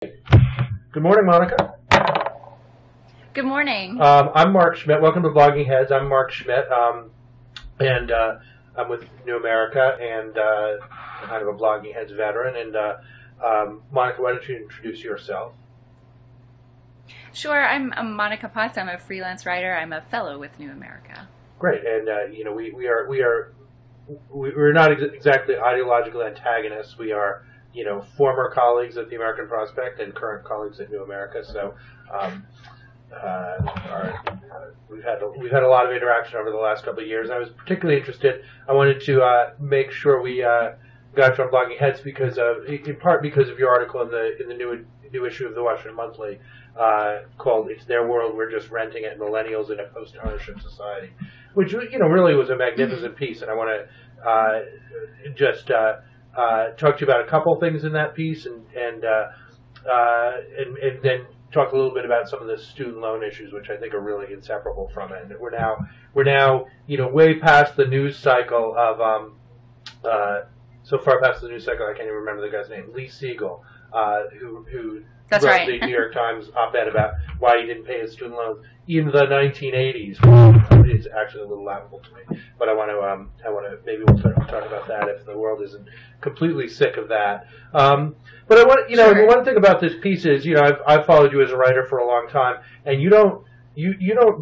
Good morning, Monica. Good morning. I'm Mark Schmitt. Welcome to Blogging Heads. I'm Mark Schmitt, and I'm with New America, and kind of a Blogging Heads veteran. And Monica, why don't you introduce yourself? Sure, I'm Monica Potts. I'm a freelance writer. I'm a fellow with New America. Great, and we're not exactly ideological antagonists. We are former colleagues at the American Prospect and current colleagues at New America. So. We've had a lot of interaction over the last couple of years. I was particularly interested. I wanted to make sure we got you on Blogging Heads because in part because of your article in the new issue of the Washington Monthly called "It's Their World, We're Just Renting It: Millennials in a Post-Ownership Society," which really was a magnificent piece. And I want to just talk to you about a couple things in that piece, and then talk a little bit about some of the student loan issues, which I think are really inseparable from it. And we're now way past the news cycle of so far past the news cycle I can't even remember the guy's name, Lee Siegel, who That's wrote right. the New York Times op-ed about why he didn't pay his student loans in the 1980s. It's actually a little laughable to me, but I want to maybe we'll talk about that if the world isn't completely sick of that. But I want Sure. the one thing about this piece is I've followed you as a writer for a long time, and you don't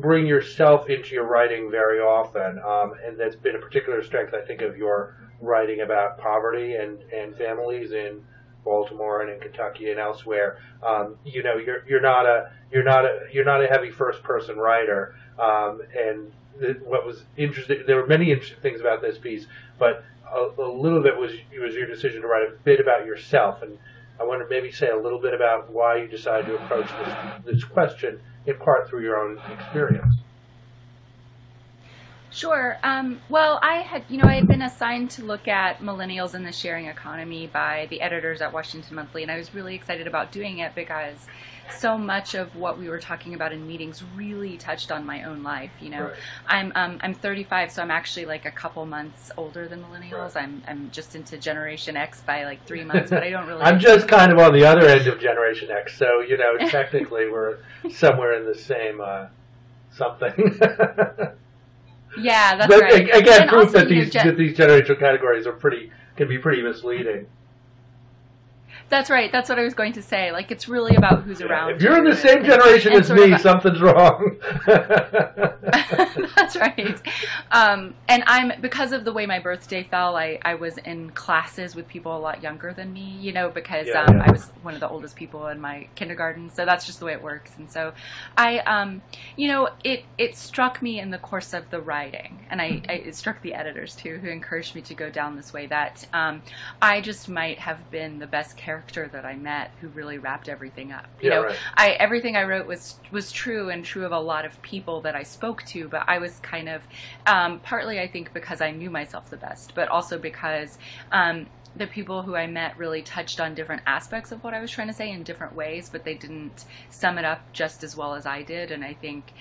bring yourself into your writing very often, and that's been a particular strength I think of your writing about poverty and families in Baltimore and in Kentucky and elsewhere. You're not a heavy first person writer, and what was interesting, there were many interesting things about this piece, but a little bit was your decision to write a bit about yourself, and I want to maybe say a little bit about why you decided to approach this question in part through your own experience. Sure. Well, I had been assigned to look at millennials in the sharing economy by the editors at Washington Monthly, and I was really excited about doing it because so much of what we were talking about in meetings really touched on my own life. Right. I'm 35, so I'm actually like a couple months older than millennials. Right. I'm just into Generation X by like 3 months, but I don't really. I'm just kind of on the other end of Generation X, so technically we're somewhere in the same something. Yeah, that's but right. Again, And proof also, that these generational categories can be pretty misleading. That's right. That's what I was going to say. Like, it's really about who's around. If you're in the you same generation as me, something's wrong. That's right. And because of the way my birthday fell, I was in classes with people a lot younger than me, because I was one of the oldest people in my kindergarten. So that's just the way it works. And so it struck me in the course of the writing, and it struck the editors too, who encouraged me to go down this way, that I just might have been the best character that I met who really wrapped everything up. Right. Everything I wrote was true, and true of a lot of people that I spoke to, but I was kind of partly I think because I knew myself the best, but also because the people who I met really touched on different aspects of what I was trying to say in different ways, but they didn't sum it up just as well as I did. And I think,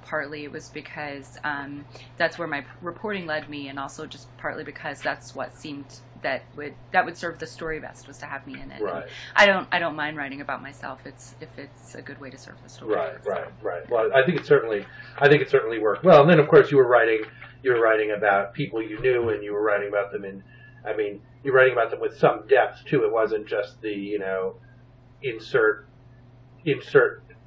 partly it was because that's where my reporting led me, and also just partly because that's what seemed that would serve the story best, was to have me in it. Right. And I don't mind writing about myself. if it's a good way to serve the story. Right. Well, I think it certainly worked well. And then of course you were writing about people you knew, and you were writing about them you're writing about them with some depth too. It wasn't just the insert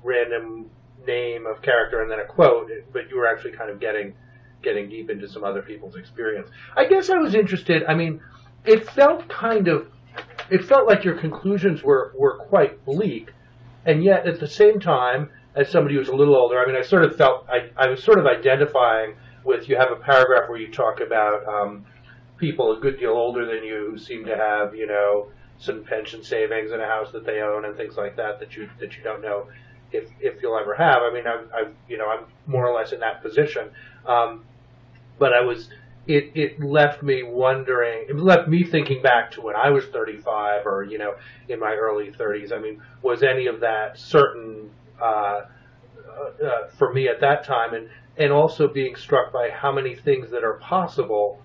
random name of character and then a quote, but you were actually kind of getting deep into some other people's experience. I guess I was interested. It felt like your conclusions were quite bleak, and yet at the same time, as somebody who's a little older, I sort of felt I was sort of identifying with. You have a paragraph where you talk about people a good deal older than you who seem to have some pension savings and a house that they own and things like that you don't know if you'll ever have. I'm more or less in that position, but it left me wondering. It left me thinking back to when I was 35, or in my early 30s. Was any of that certain for me at that time, and also being struck by how many things that are possible.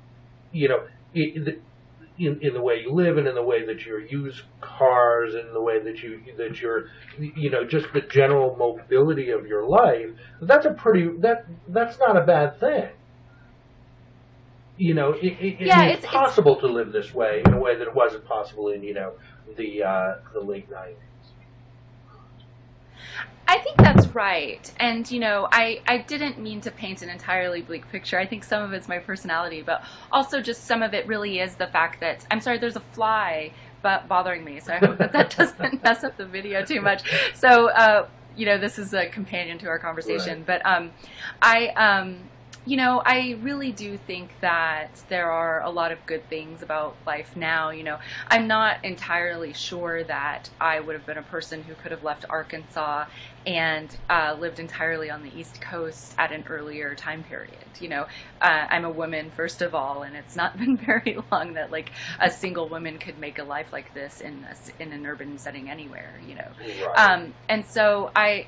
in the way you live and in the way that you use cars and the way that you're just the general mobility of your life, that's not a bad thing. It's possible to live this way in a way that it wasn't possible in the late 90s. I think that's right. And, I didn't mean to paint an entirely bleak picture. I think some of it's my personality, but also just some of it really is the fact that, I'm sorry, there's a fly bothering me, so I hope that doesn't mess up the video too much. So, this is a companion to our conversation. Right. But I really do think that there are a lot of good things about life now. I'm not entirely sure that I would have been a person who could have left Arkansas and lived entirely on the East Coast at an earlier time period. I'm a woman, first of all, and it's not been very long that like a single woman could make a life like this in an urban setting anywhere. Right. And so I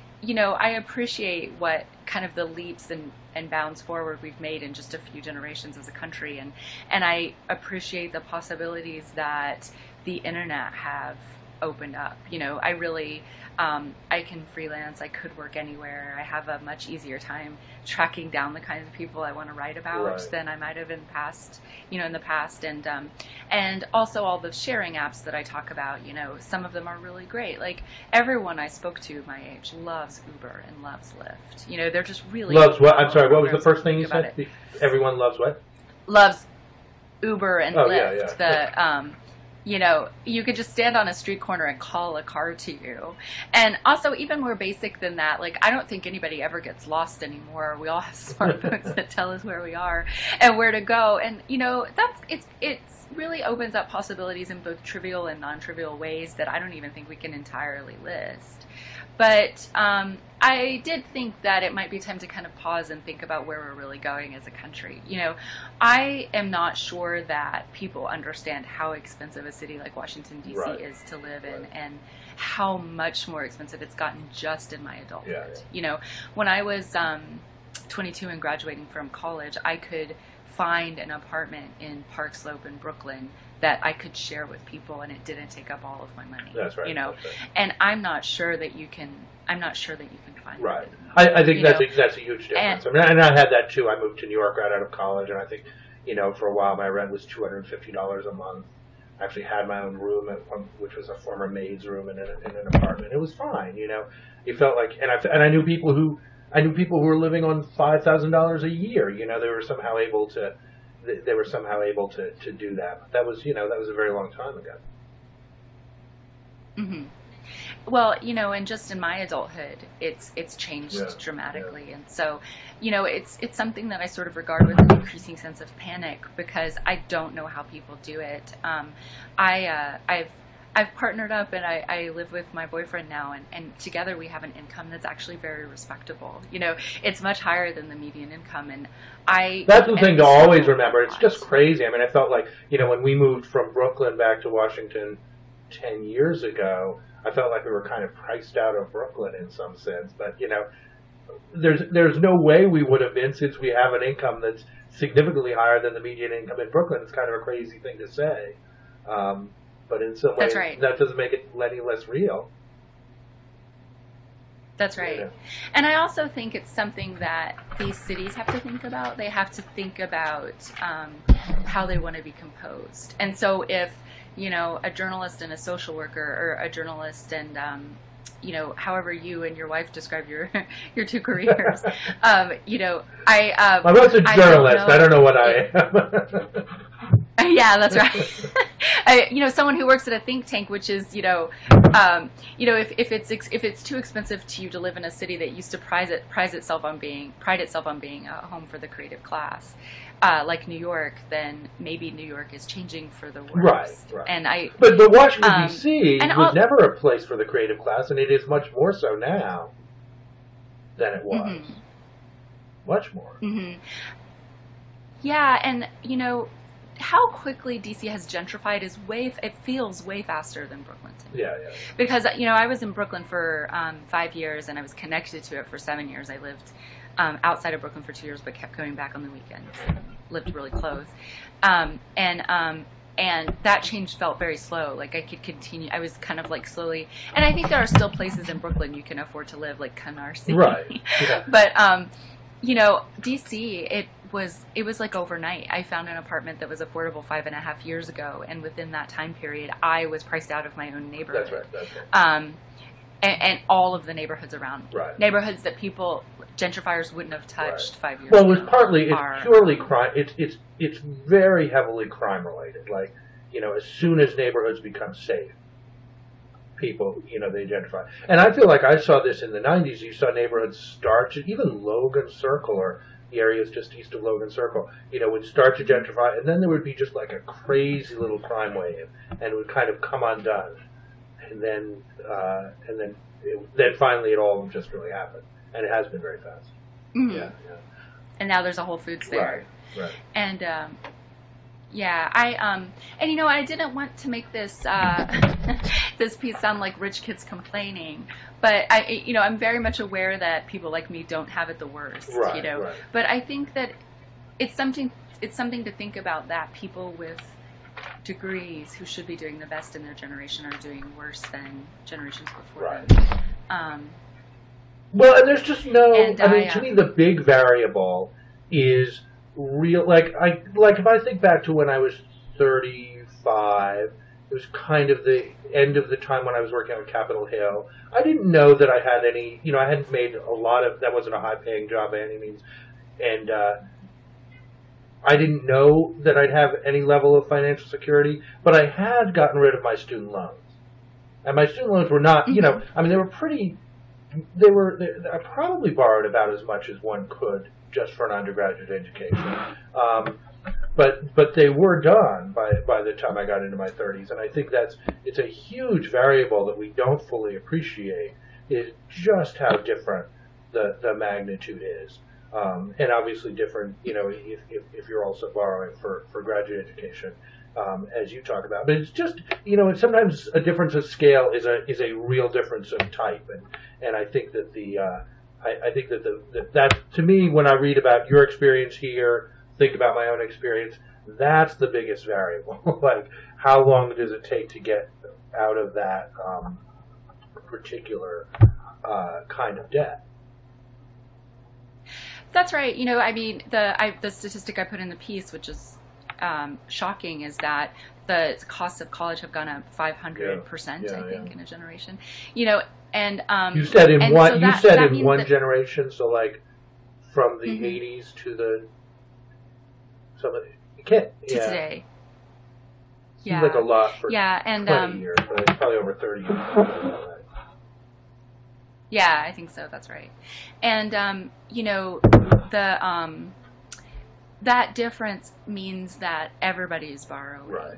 appreciate what kind of the leaps and bounds forward we've made in just a few generations as a country, and I appreciate the possibilities that the internet have opened up. I really I can freelance, I could work anywhere, I have a much easier time tracking down the kinds of people I want to write about right. than I might have in the past, and also all the sharing apps that I talk about, some of them are really great. Like everyone I spoke to my age loves Uber and loves Lyft. They're just really loves what? I'm sorry, what was the first thing you said? Everyone loves what? Loves Uber and Lyft. Yeah. You could just stand on a street corner and call a car to you. And also, even more basic than that, like, I don't think anybody ever gets lost anymore. We all have smartphones that tell us where we are and where to go. And, it's really opens up possibilities in both trivial and non-trivial ways that I don't even think we can entirely list. But I did think that it might be time to kind of pause and think about where we're really going as a country. I am not sure that people understand how expensive a city like Washington, D.C. right. is to live in, and how much more expensive it's gotten just in my adulthood. Yeah. When I was 22 and graduating from college, I could find an apartment in Park Slope in Brooklyn that I could share with people, and it didn't take up all of my money. That's right. That's right. And I'm not sure that you can find right. that. I think that's a huge difference. And I had that too. I moved to New York right out of college, and I think for a while my rent was $250 a month. I actually had my own room, which was a former maid's room in an apartment. It was fine. You felt like, and I knew people who were living on $5,000 a year. They were somehow able to. They were somehow able to do that. But that was a very long time ago. Mm-hmm. Well, and just in my adulthood, it's changed dramatically, and so, it's something that I sort of regard with an increasing sense of panic, because I don't know how people do it. I've partnered up, and I live with my boyfriend now, and together we have an income that's actually very respectable. It's much higher than the median income, and that's the thing to always remember. It's just crazy. I mean, I felt like, when we moved from Brooklyn back to Washington 10 years ago, I felt like we were kind of priced out of Brooklyn in some sense. But, there's no way we would have been, since we have an income that's significantly higher than the median income in Brooklyn. It's kind of a crazy thing to say. But in some ways, that doesn't make it any less real. That's right. And I also think it's something that these cities have to think about. They have to think about how they want to be composed. And so if, a journalist and a social worker, or a journalist and, however you and your wife describe your two careers, I'm also a journalist. I don't know what I am. Yeah, that's right. Someone who works at a think tank, which is, if it's too expensive to you to live in a city that used to pride itself on being a home for the creative class, like New York, then maybe New York is changing for the worse. Right. And but Washington D.C. was never a place for the creative class, and it is much more so now than it was. Mm-hmm. Much more. Mm-hmm. Yeah, and how quickly DC has gentrified it feels way faster than Brooklyn to me. Yeah. Because, I was in Brooklyn for 5 years, and I was connected to it for 7 years. I lived outside of Brooklyn for 2 years, but kept going back on the weekends. Lived really close. And that change felt very slow. Like I could continue. I was kind of like slowly, and I think there are still places in Brooklyn you can afford to live, like Canarsie. Right. Yeah. But DC, it was like overnight. I found an apartment that was affordable 5.5 years ago, and within that time period, I was priced out of my own neighborhood. That's right. And all of the neighborhoods around, right. Neighborhoods that gentrifiers wouldn't have touched 5 years ago. Well, it was partly, it's purely crime. It's very heavily crime related. Like, as soon as neighborhoods become safe, people, they gentrify. And I feel like I saw this in the 90s. You saw neighborhoods start to, even Logan Circle or the areas just east of Logan Circle, would start to gentrify, and then there would be just like a crazy little crime wave, and it would kind of come undone. And then finally it all just really happened, and it has been very fast. Mm-hmm. Yeah. And now there's a Whole Foods there. Right. And I didn't want to make this this piece sound like rich kids complaining, but I'm very much aware that people like me don't have it the worst. Right. But I think that it's something to think about, that people with degrees who should be doing the best in their generation are doing worse than generations before them. Well, and there's just no. To me, the big variable is real. Like if I think back to when I was 35, it was kind of the end of the time when I was working on Capitol Hill. I didn't know that I had any. I hadn't made a lot of. That wasn't a high-paying job by any means, and I didn't know that I'd have any level of financial security, but I had gotten rid of my student loans. And my student loans were not, they were pretty, I probably borrowed about as much as one could just for an undergraduate education. But they were done by the time I got into my 30s. And I think it's a huge variable that we don't fully appreciate, is just how different the magnitude is. And obviously different, if you're also borrowing for graduate education, as you talk about. But it's just, it's sometimes a difference of scale is a real difference of type, and I think that that to me, when I read about your experience here, think about my own experience, that's the biggest variable. Like, how long does it take to get out of that particular kind of debt? That's right. The statistic I put in the piece, which is shocking, is that the costs of college have gone up 500%. I think in a generation. And you said in one that, generation, so like from the 80s to the today. Seems like a lot for 20 years, but it's probably over 30 years. Yeah, I think so. That's right. And that difference means that everybody is borrowing. Right.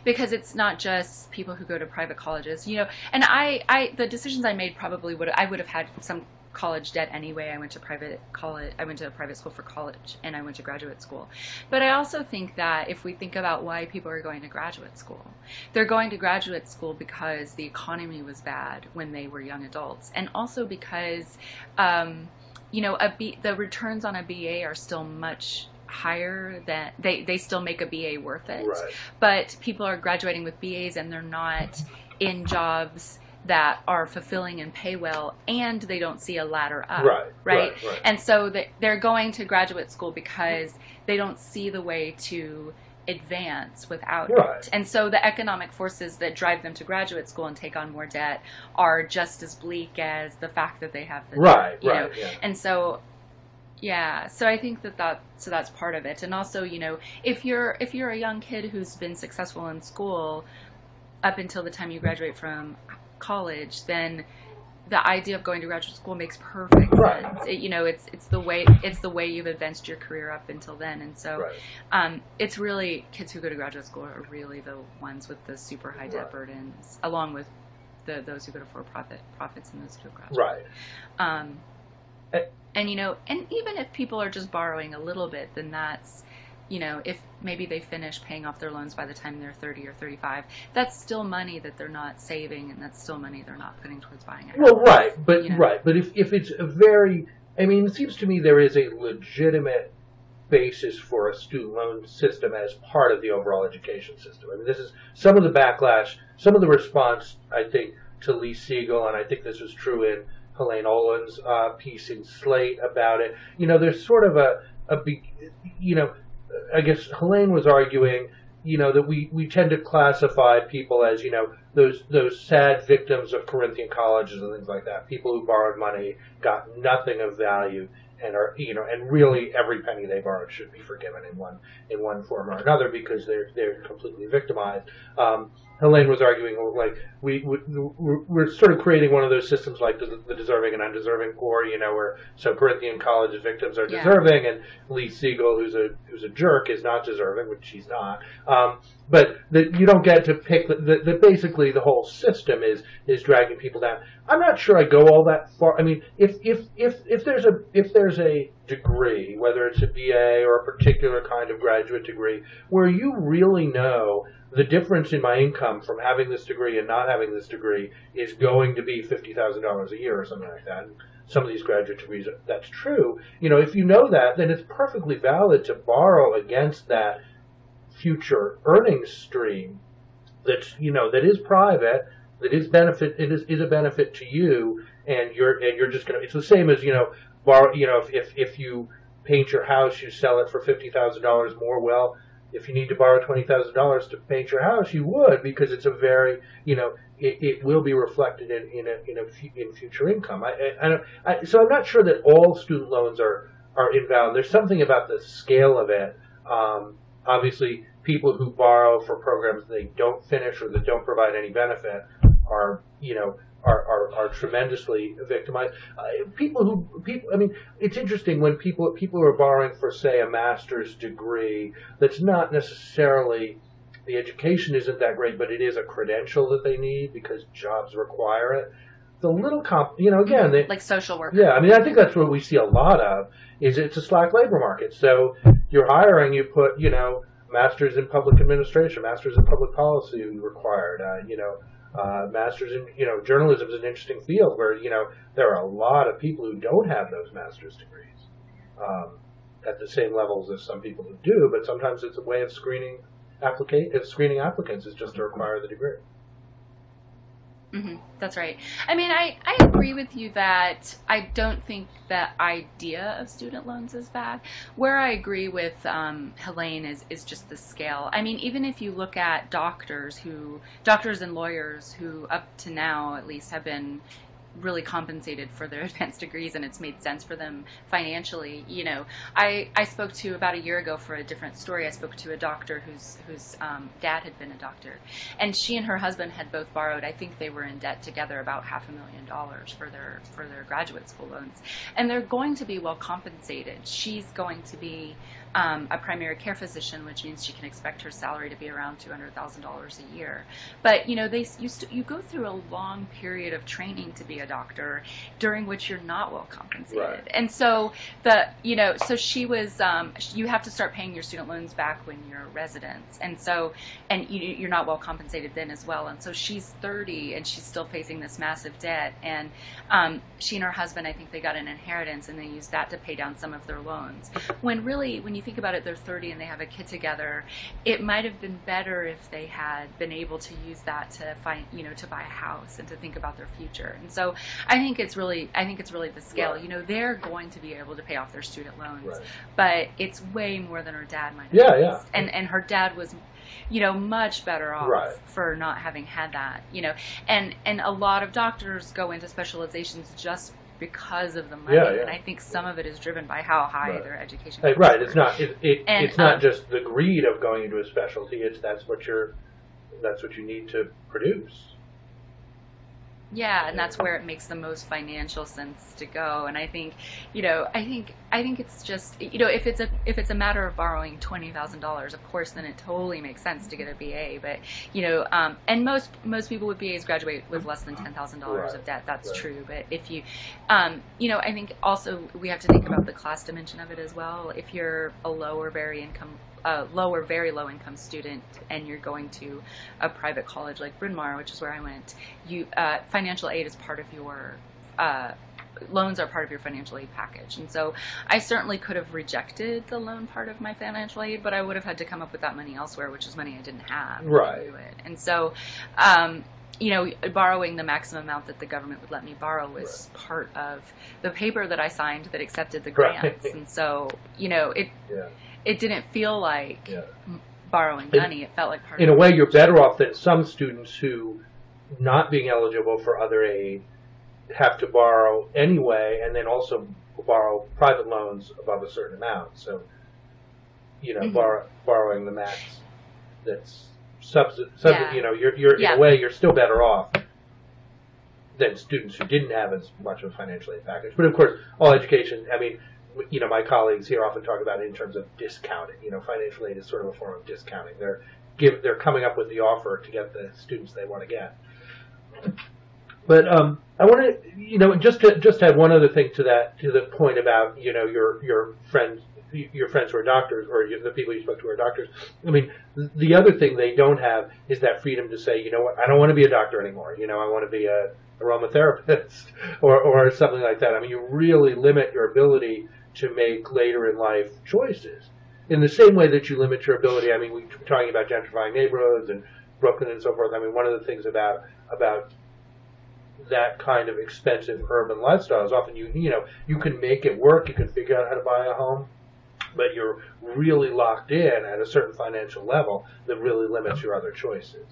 Because it's not just people who go to private colleges. And the decisions I made probably would have had some college debt anyway. I went to private college. I went to a private school for college, and I went to graduate school. But I also think that if we think about why people are going to graduate school, they're going to graduate school because the economy was bad when they were young adults, and also because the returns on a BA are still much higher than they still make a BA worth it. Right. But people are graduating with BAs, and they're not in jobs that are fulfilling and pay well, and they don't see a ladder up. Right. And so they're going to graduate school because they don't see the way to advance without it. And so the economic forces that drive them to graduate school and take on more debt are just as bleak as the fact that they have the debt. Yeah. And so so I think that's part of it. And also, if you're a young kid who's been successful in school up until the time you graduate from college, then the idea of going to graduate school makes perfect sense. It's the way you've advanced your career up until then, and so it's really, kids who go to graduate school are really the ones with the super high debt burdens, along with those who go to for-profits and those who go to graduate. And even if people are just borrowing a little bit, then that's, if maybe they finish paying off their loans by the time they're 30 or 35, that's still money that they're not saving, and that's still money they're not putting towards buying a house. But if it's a very, it seems to me there is a legitimate basis for a student loan system as part of the overall education system. I mean, this is some of the backlash, some of the response, I think, to Lee Siegel, and I think this was true in Helene Olin's piece in Slate about it. There's sort of I guess Helene was arguing, that we tend to classify people as, those sad victims of Corinthian colleges and things like that. People who borrowed money, got nothing of value, and are, and really every penny they borrowed should be forgiven in one form or another because they're completely victimized. Helene was arguing, like, we're sort of creating one of those systems like the deserving and undeserving poor, where some Corinthian college victims are deserving, and Lee Siegel, who's a jerk, is not deserving, which she's not. But that you don't get to pick that basically the whole system is dragging people down. I'm not sure I go all that far. I mean, if there's a degree, whether it's a BA or a particular kind of graduate degree, where you really know the difference in my income from having this degree and not having this degree is going to be $50,000 a year or something like that. And some of these graduate degrees, that's true. If you know that, then it's perfectly valid to borrow against that future earnings stream that's, that is private, that is a benefit to you, and you're just going to, it's the same as, borrow, if you paint your house, you sell it for $50,000 more. Well, if you need to borrow $20,000 to paint your house, you would, because it's a very, it will be reflected in future income. So I'm not sure that all student loans are invalid. There's something about the scale of it. Obviously, people who borrow for programs they don't finish or that don't provide any benefit are tremendously victimized. I mean, it's interesting when people who are borrowing for, say, a master's degree that's not necessarily, the education isn't that great, but it is a credential that they need because jobs require it. The little again, like social work. Yeah, I mean, I think that's what we see a lot of. Is it's a slack labor market. So you're hiring, you put, masters in public administration, masters in public policy required, masters in, journalism is an interesting field where, there are a lot of people who don't have those master's degrees at the same levels as some people who do, but sometimes it's a way of screening applicants is just to require the degree. Mm-hmm. That's right. I mean, I agree with you that I don't think the idea of student loans is bad. Where I agree with Helene is just the scale. I mean, even if you look at doctors and lawyers who up to now at least have been really compensated for their advanced degrees and it's made sense for them financially. I spoke to, about a year ago for a different story, I spoke to a doctor whose dad had been a doctor, and she and her husband had both borrowed, I think they were in debt together about $500,000 for their graduate school loans, and they're going to be well compensated. She's going to be a primary care physician, which means she can expect her salary to be around $200,000 a year. But you go through a long period of training to be a doctor, during which you're not well compensated, right. And so so she was. You have to start paying your student loans back when you're residents, and you're not well compensated then as well. And so she's 30 and she's still facing this massive debt. And she and her husband, I think they got an inheritance and they used that to pay down some of their loans. When you think about it, they're 30 and they have a kid together. It might have been better if they had been able to use that to to buy a house and to think about their future. And so I think it's really the scale. Right. They're going to be able to pay off their student loans, right. But it's way more than her dad might have. Yeah. And her dad was, much better off, right. for not having had that. And a lot of doctors go into specializations just because of the money, and I think some of it is driven by how high right. their education. Right. It's not. It's not just the greed of going into a specialty. That's what you need to produce. Yeah, and that's where it makes the most financial sense to go. And I think, I think it's just, if it's a matter of borrowing $20,000, of course, then it totally makes sense to get a BA. But and most people with BAs graduate with less than $10,000 right. of debt. That's right. true. But if you, I think also we have to think about the class dimension of it as well. If you're a very low income student and you're going to a private college like Bryn Mawr, which is where I went, financial aid is part of your loans are part of your financial aid package. And so I certainly could have rejected the loan part of my financial aid, but I would have had to come up with that money elsewhere, which is money I didn't have. Right. To do it. And so, borrowing the maximum amount that the government would let me borrow was part of the paper that I signed that accepted the grants. And so, it didn't feel like borrowing money. It felt like part of it. In a way, you're better off than some students who, not being eligible for other aid, have to borrow anyway, and then also borrow private loans above a certain amount. So, borrowing the max that's you're in a way you're still better off than students who didn't have as much of a financial aid package. But of course, all education, I mean, my colleagues here often talk about it in terms of discounting. Financial aid is sort of a form of discounting. They're coming up with the offer to get the students they want to get. But I want to, just add one other thing to the point about, your friends who are doctors, or the people you spoke to who are doctors. I mean, the other thing they don't have is that freedom to say, you know what, I don't want to be a doctor anymore. I want to be a aromatherapist or something like that. I mean, you really limit your ability to make later in life choices in the same way that you limit your ability. I mean, we were talking about gentrifying neighborhoods and Brooklyn and so forth. I mean, one of the things about that kind of expensive urban lifestyle is often you can make it work, you can figure out how to buy a home, but you're really locked in at a certain financial level that really limits your other choices.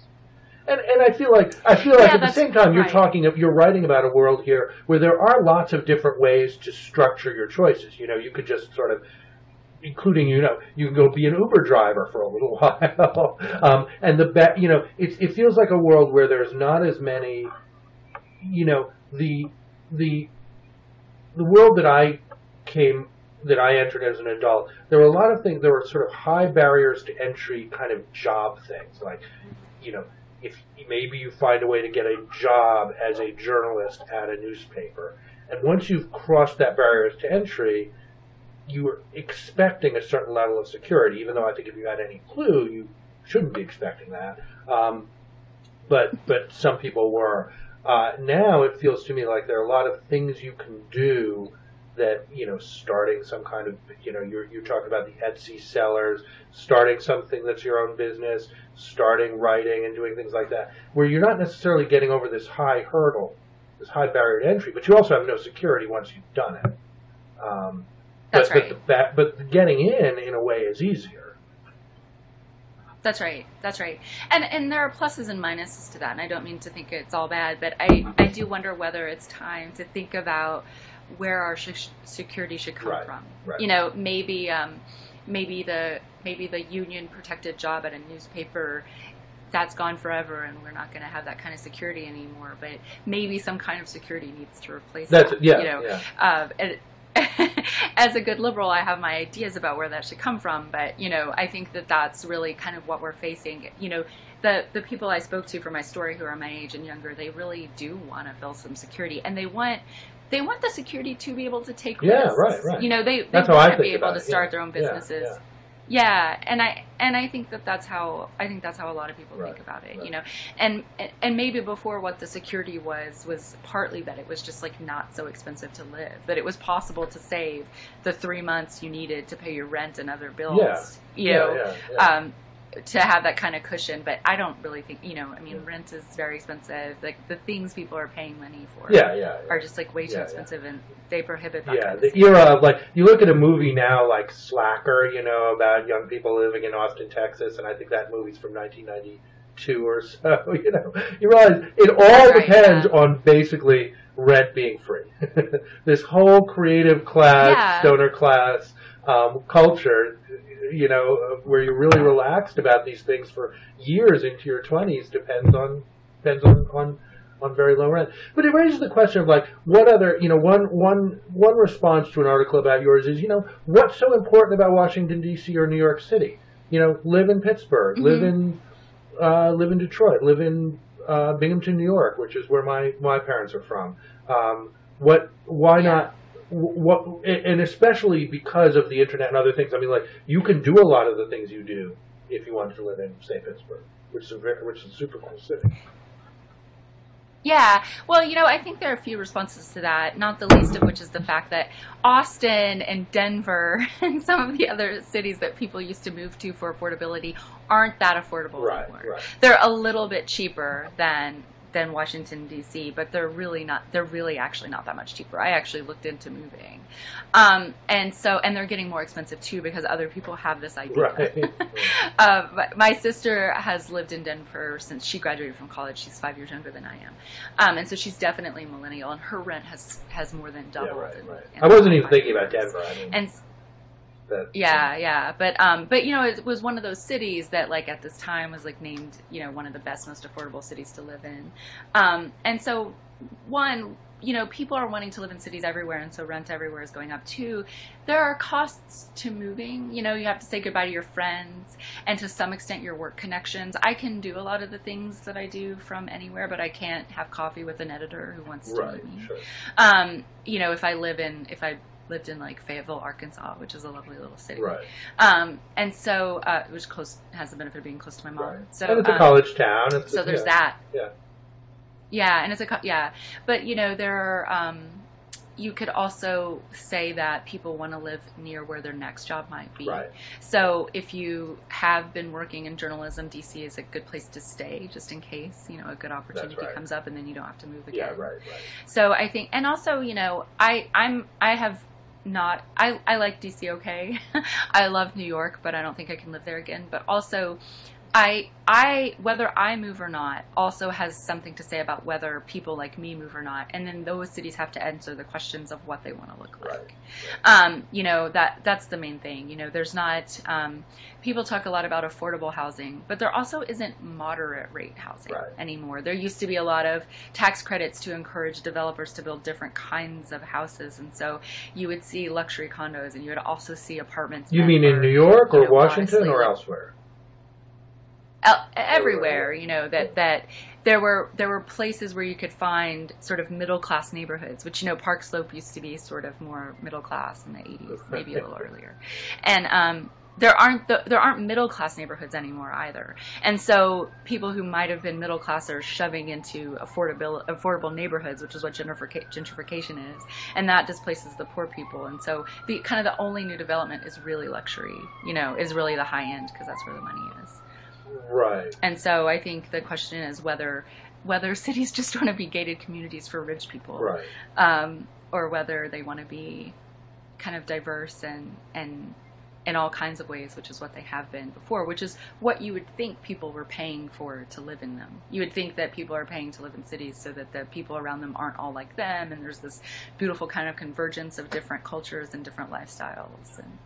And I feel like at the same time you're writing about a world here where there are lots of different ways to structure your choices. You could just sort of, including you can go be an Uber driver for a little while, and it feels like a world where there's not as many. The world that I entered as an adult, there were a lot of things. There were sort of high barriers to entry kind of job things, like if maybe you find a way to get a job as a journalist at a newspaper, and once you've crossed that barriers to entry, you are expecting a certain level of security, even though I think if you had any clue, you shouldn't be expecting that. But some people were. Now it feels to me like there are a lot of things you can do that, starting some kind of, you talk about the Etsy sellers, starting something that's your own business, starting writing and doing things like that, where you're not necessarily getting over this high hurdle, this high barrier to entry, but you also have no security once you've done it. That's right. But getting in a way is easier. That's right. And there are pluses and minuses to that, and I don't mean to think it's all bad, but I do wonder whether it's time to think about where our security should come from. Right. Maybe the union protected job at a newspaper, that's gone forever, and we're not going to have that kind of security anymore. But maybe some kind of security needs to replace that. As a good liberal, I have my ideas about where that should come from, but I think that's really kind of what we're facing. The people I spoke to for my story who are my age and younger, they really do want to feel some security, and they want the security to be able to take risks. Right. They want to be able to start their own businesses. Yeah, and I think that's how a lot of people think about it. And maybe before what the security was partly that it was just like not so expensive to live, that it was possible to save the 3 months you needed to pay your rent and other bills. To have that kind of cushion. But I don't really think rent is very expensive. Like the things people are paying money for are just like way too expensive, and they prohibit that. Yeah, the era of, like, you look at a movie now like Slacker, about young people living in Austin, Texas, and I think that movie's from 1992 or so. You realize it all depends on basically rent being free. This whole creative class, stoner class culture, where you're really relaxed about these things for years into your 20s depends on very low rent. But it raises the question of, like, what other, one response to an article about yours is, what's so important about Washington, D.C. or New York City? Live in Pittsburgh, live in Detroit, live in Binghamton, New York, which is where my parents are from. Why not? And especially because of the internet and other things. I mean, like, you can do a lot of the things you do if you wanted to live in, say, Pittsburgh, which is a super cool city. Yeah, well, I think there are a few responses to that, not the least of which is the fact that Austin and Denver and some of the other cities that people used to move to for affordability aren't that affordable anymore. Right. They're a little bit cheaper than Washington, D.C., but they're really actually not that much cheaper. I actually looked into moving. And they're getting more expensive too because other people have this idea. Right. My sister has lived in Denver since she graduated from college. She's 5 years younger than I am. And so she's definitely a millennial, and her rent has more than doubled. Yeah, right. I wasn't even thinking about Denver. But it was one of those cities that, like, at this time was like named, one of the best, most affordable cities to live in. And so, one, people are wanting to live in cities everywhere, and so rent everywhere is going up. Two, there are costs to moving. You have to say goodbye to your friends and to some extent your work connections. I can do a lot of the things that I do from anywhere, but I can't have coffee with an editor who wants to meet me. Sure. If I lived in like Fayetteville, Arkansas, which is a lovely little city. Right. And so which has the benefit of being close to my mom. Right. So and it's a college town. There's that. Yeah. Yeah, and but there are. You could also say that people want to live near where their next job might be. Right. So if you have been working in journalism, DC is a good place to stay, just in case a good opportunity comes up, and then you don't have to move again. Yeah, right. So I think, and also I like DC okay. I love New York, but I don't think I can live there again. But also, whether I move or not also has something to say about whether people like me move or not. And then those cities have to answer the questions of what they want to look like. Right. That's the main thing. There's not, people talk a lot about affordable housing, but there also isn't moderate rate housing anymore. There used to be a lot of tax credits to encourage developers to build different kinds of houses. And so you would see luxury condos, and you would also see apartments. You mean in New York or Washington or elsewhere? Everywhere, that there were places where you could find sort of middle class neighborhoods, which Park Slope used to be sort of more middle class in the 80s, maybe a little earlier, and there aren't middle class neighborhoods anymore either, and so people who might have been middle class are shoving into affordable neighborhoods, which is what gentrification is, and that displaces the poor people, and so the only new development is really luxury, is really the high end because that's where the money is. Right. And so I think the question is whether cities just want to be gated communities for rich people, or whether they want to be kind of diverse and in all kinds of ways, which is what they have been before, which is what you would think people were paying for to live in them. You would think that people are paying to live in cities so that the people around them aren't all like them, and there's this beautiful kind of convergence of different cultures and different lifestyles. And,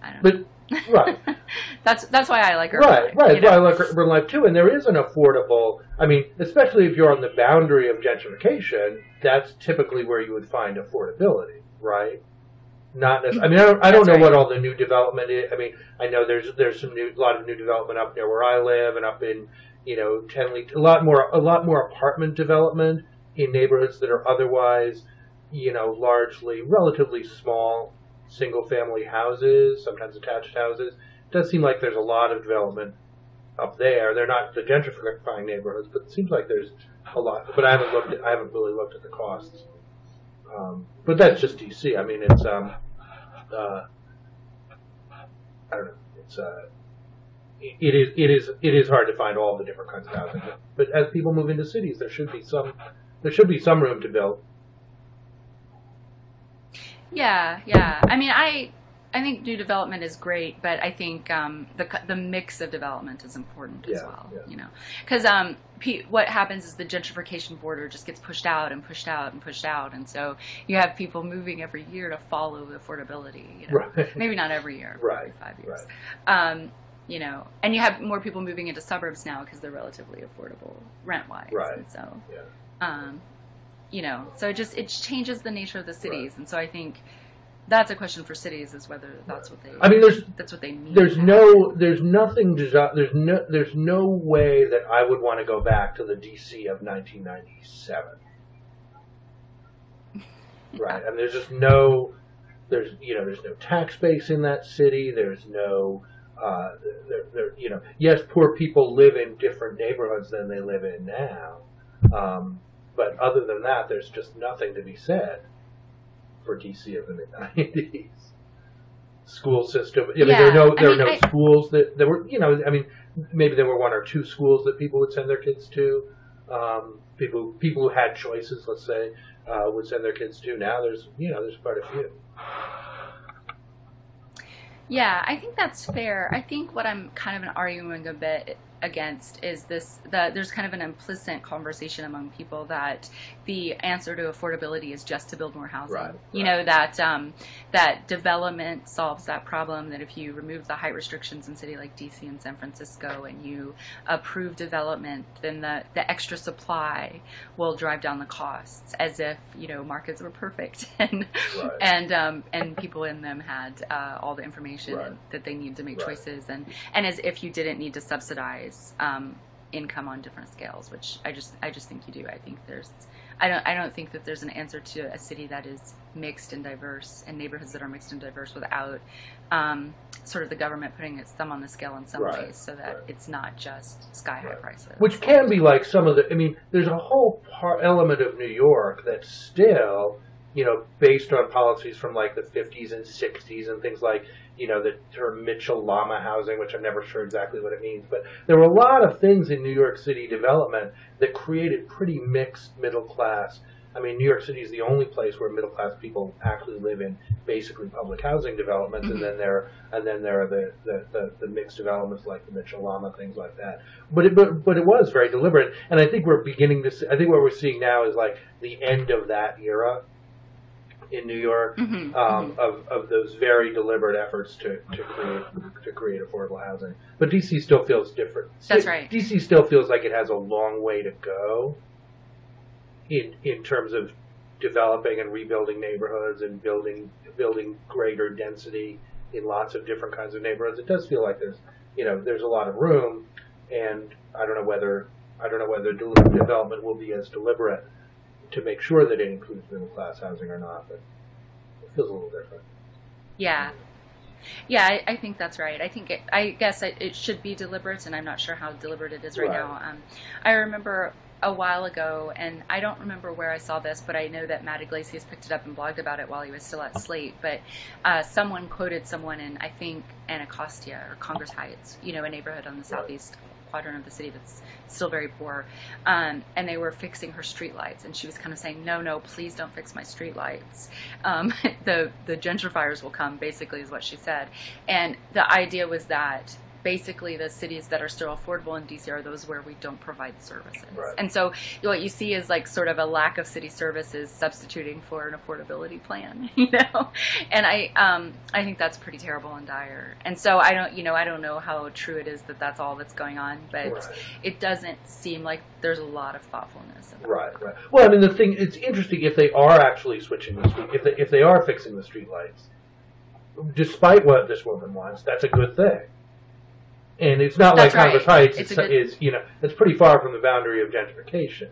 I don't know. Right. That's why I like urban life. Right. That's why I like urban life too. And there is an affordable, especially if you're on the boundary of gentrification, that's typically where you would find affordability, right? Not necessarily. I don't know what all the new development is. I know there's a lot of new development up there where I live, and up in Tenley, a lot more apartment development in neighborhoods that are otherwise largely relatively small single-family houses, sometimes attached houses. It does seem like there's a lot of development up there. They're not the gentrifying neighborhoods, but it seems like there's a lot. But I haven't really looked at the costs. But that's just DC. It's I don't know. It's it is hard to find all the different kinds of housing. But as people move into cities, there should be some room to build. Yeah. I think new development is great, but I think the mix of development is important as well. Yeah. Because what happens is the gentrification border just gets pushed out and pushed out and pushed out, and so you have people moving every year to follow the affordability. Right. Maybe not every year, but every 5 years. Right. And you have more people moving into suburbs now because they're relatively affordable rent-wise. Right. And so, so it changes the nature of the cities, and so I think that's a question for cities, is whether that's what they. That's what they mean. There's no way that I would want to go back to the DC of 1997. Right, and there's no tax base in that city. There's no Yes, poor people live in different neighborhoods than they live in now. But other than that, there's just nothing to be said for DC of the mid-90s. School system. I mean, there are no schools that were, maybe there were one or two schools that people would send their kids to. People who had choices, let's say, would send their kids to. Now there's quite a few. Yeah, I think that's fair. I think what I'm kind of arguing a bit against is that there's kind of an implicit conversation among people that the answer to affordability is just to build more housing. Right. That development solves that problem, that if you remove the height restrictions in city like DC and San Francisco and you approve development, then the extra supply will drive down the costs, as if markets were perfect and right. and people in them had all the information right. that they need to make right. choices, and as if you didn't need to subsidize income on different scales, which I just think you do. I think I don't think that there's an answer to a city that is mixed and diverse, and neighborhoods that are mixed and diverse, without sort of the government putting its thumb on the scale in some right. ways, so that right. it's not just sky high right. prices. Which can be like some of the. There's a whole element of New York that's still, based on policies from like the 50s and 60s and things like, the term Mitchell-Lama housing, which I'm never sure exactly what it means. But there were a lot of things in New York City development that created pretty mixed middle class. New York City is the only place where middle class people actually live in basically public housing developments, mm-hmm. and then there are the mixed developments like the Mitchell-Lama, things like that. But it was very deliberate, and I think we're beginning to see, I think what we're seeing now is like the end of that era in New York, mm-hmm. Of those very deliberate efforts to create affordable housing. But DC still feels different. That's right. DC still feels like it has a long way to go in terms of developing and rebuilding neighborhoods and building greater density in lots of different kinds of neighborhoods. It does feel like there's a lot of room, and I don't know whether development will be as deliberate to make sure that it includes middle class housing or not, but it feels a little different. Yeah, I think that's right. I guess it should be deliberate, and I'm not sure how deliberate it is right now. I remember a while ago, and I don't remember where I saw this, but I know that Matt Iglesias picked it up and blogged about it while he was still at Slate. But someone quoted someone in, I think, Anacostia or Congress Heights, a neighborhood on the southeast quadrant of the city that's still very poor, and they were fixing her streetlights, and she was kind of saying, no, please don't fix my streetlights. The gentrifiers will come, basically, is what she said. And the idea was that basically the cities that are still affordable in DC are those where we don't provide services. Right. And so what you see is like sort of a lack of city services substituting for an affordability plan, And I think that's pretty terrible and dire. And so I don't know how true it is that that's all that's going on, but right. it doesn't seem like there's a lot of thoughtfulness about right, right. Well, it's interesting if they are actually switching the street, if they are fixing the streetlights, despite what this woman wants, that's a good thing. And it's not like Congress Heights is it's pretty far from the boundary of gentrification.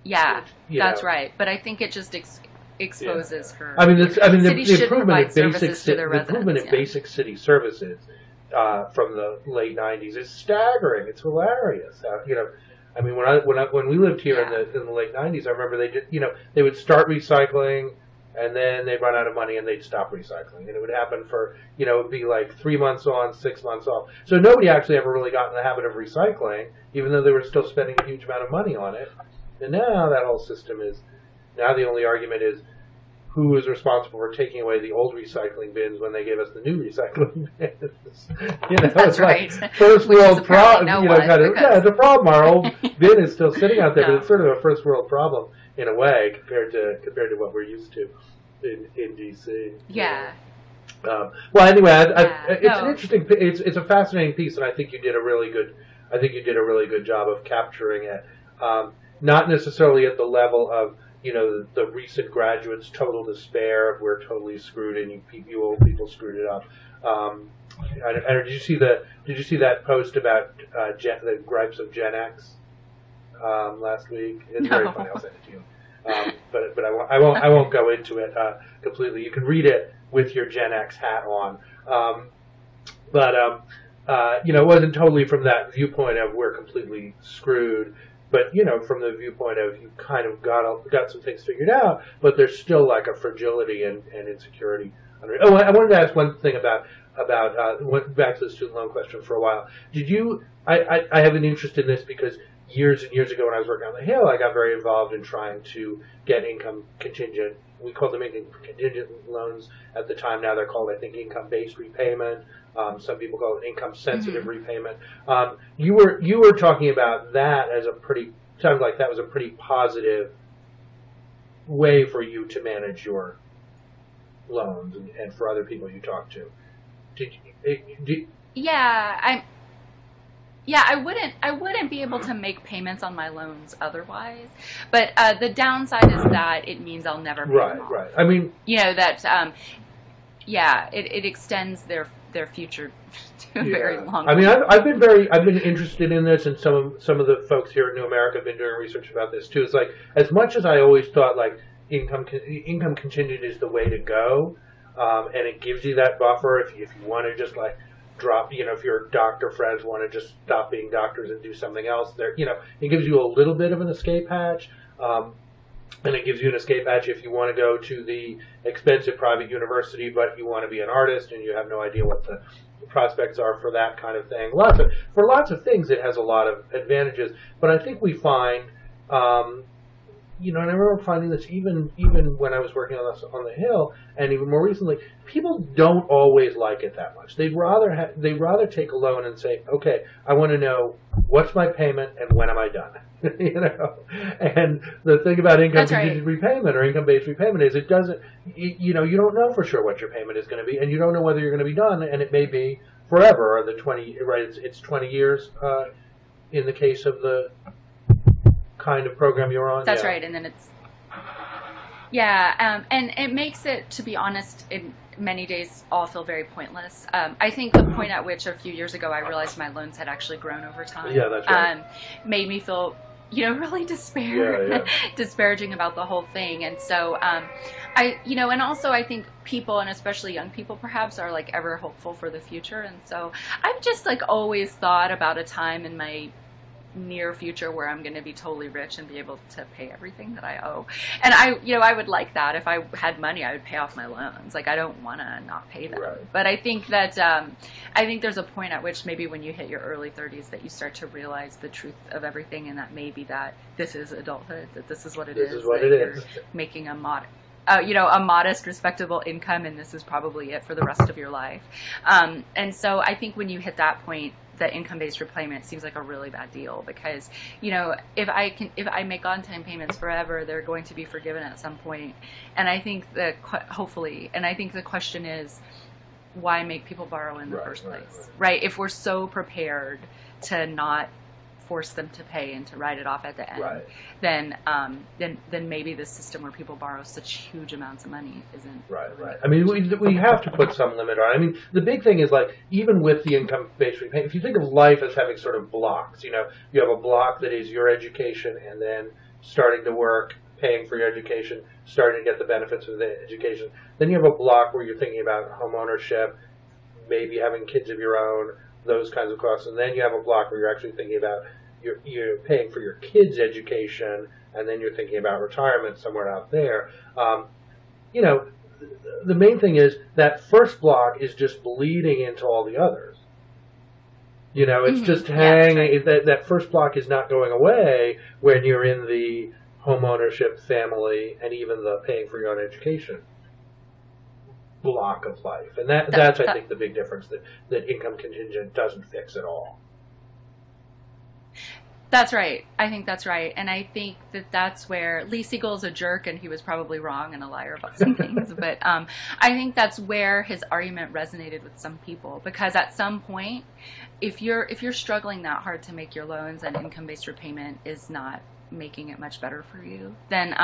Yeah, that's right. But I think it just exposes her. The improvement in basic city services from the late '90s is staggering. It's hilarious. When we lived here in the late '90s, I remember they would start recycling, and then they'd run out of money and they'd stop recycling. And it would happen for, it would be like 3 months on, 6 months off. So nobody actually ever really got in the habit of recycling, even though they were still spending a huge amount of money on it. And now that whole system now the only argument is who is responsible for taking away the old recycling bins when they gave us the new recycling bins. That's right. Like first world problem. It's a problem. Our old bin is still sitting out there, but it's sort of a first world problem in a way compared to what we're used to in DC. Yeah. Well, anyway, it's an interesting. It's a fascinating piece, and I think you did a really good job of capturing it. Not necessarily at the level of the recent graduates' total despair of we're totally screwed and you old people screwed it up. Did you see that post about the gripes of Gen X last week? It's very funny. I'll send it to you. But I won't go into it completely. You can read it with your Gen X hat on. But it wasn't totally from that viewpoint of we're completely screwed. But, from the viewpoint of you kind of got some things figured out, but there's still like a fragility and insecurity. Oh, I wanted to ask one thing about went back to the student loan question for a while. Did you? I have an interest in this because years and years ago when I was working on the Hill, I got very involved in trying to get income contingent. We called them income contingent loans at the time. Now they're called, I think, income-based repayment. Some people call it income-sensitive repayment. You were talking about that as sounded like that was a pretty positive way for you to manage your loans and for other people you talk to. I wouldn't be able to make payments on my loans otherwise. But the downside is that it means I'll never pay them off. Right. I mean, it extends their future to a very long. I mean, I've been interested in this, and some of the folks here at New America have been doing research about this too. It's like, as much as I always thought like income contingent is the way to go, and it gives you that buffer if you want to just like drop, if your doctor friends want to just stop being doctors and do something else, there, it gives you a little bit of an escape hatch. And it gives you an escape hatch if you want to go to the expensive private university, but you want to be an artist and you have no idea what the prospects are for that kind of thing. For lots of things, it has a lot of advantages. But I think we find, and I remember finding this even when I was working on the Hill, and even more recently, people don't always like it that much. They'd rather take a loan and say, okay, I want to know what's my payment and when am I done. And the thing about income contingent repayment or income-based repayment is it doesn't, you don't know for sure what your payment is going to be, and you don't know whether you're going to be done, and it may be forever, or it's 20 years in the case of the kind of program you're on. That's right, and then it's, and it makes it, to be honest, in many days all feel very pointless. I think the point at which a few years ago I realized my loans had actually grown over time that's right. Made me feel really disparaging about the whole thing. And so and also I think people, and especially young people perhaps, are like ever hopeful for the future. And so I've just like always thought about a time in my near future where I'm going to be totally rich and be able to pay everything that I owe. And I would like that. If I had money, I would pay off my loans. Like, I don't want to not pay them. Right. But I think that I think there's a point at which maybe when you hit your early 30s that you start to realize the truth of everything, and that maybe that this is adulthood, that this is what it is. This is what it is. Making a modest, respectable income, and this is probably it for the rest of your life. And so I think when you hit that point, the income-based repayment seems like a really bad deal, because if I make on-time payments forever, they're going to be forgiven at some point. And I think hopefully, and I think the question is, why make people borrow in the first place, right? If we're so prepared to not force them to pay and to write it off at the end, then maybe the system where people borrow such huge amounts of money isn't right. I mean, we have to put some limit on it. I mean, the big thing is, like, even with the income-based repayment, if you think of life as having sort of blocks, you have a block that is your education, and then starting to work, paying for your education, starting to get the benefits of the education. Then you have a block where you're thinking about home ownership, maybe having kids of your own, those kinds of costs. And then you have a block where you're actually thinking about you're paying for your kids' education, and then you're thinking about retirement somewhere out there. The main thing is that first block is just bleeding into all the others. It's just hanging. That first block is not going away when you're in the home ownership, family, and even the paying for your own education block of life. And that's I think, the big difference that income contingent doesn't fix at all. That's right. I think that's right. And I think that's where Lee Siegel's a jerk, and he was probably wrong and a liar about some things. But I think that's where his argument resonated with some people, because at some point, if you're struggling that hard to make your loans, and income-based repayment is not making it much better for you, then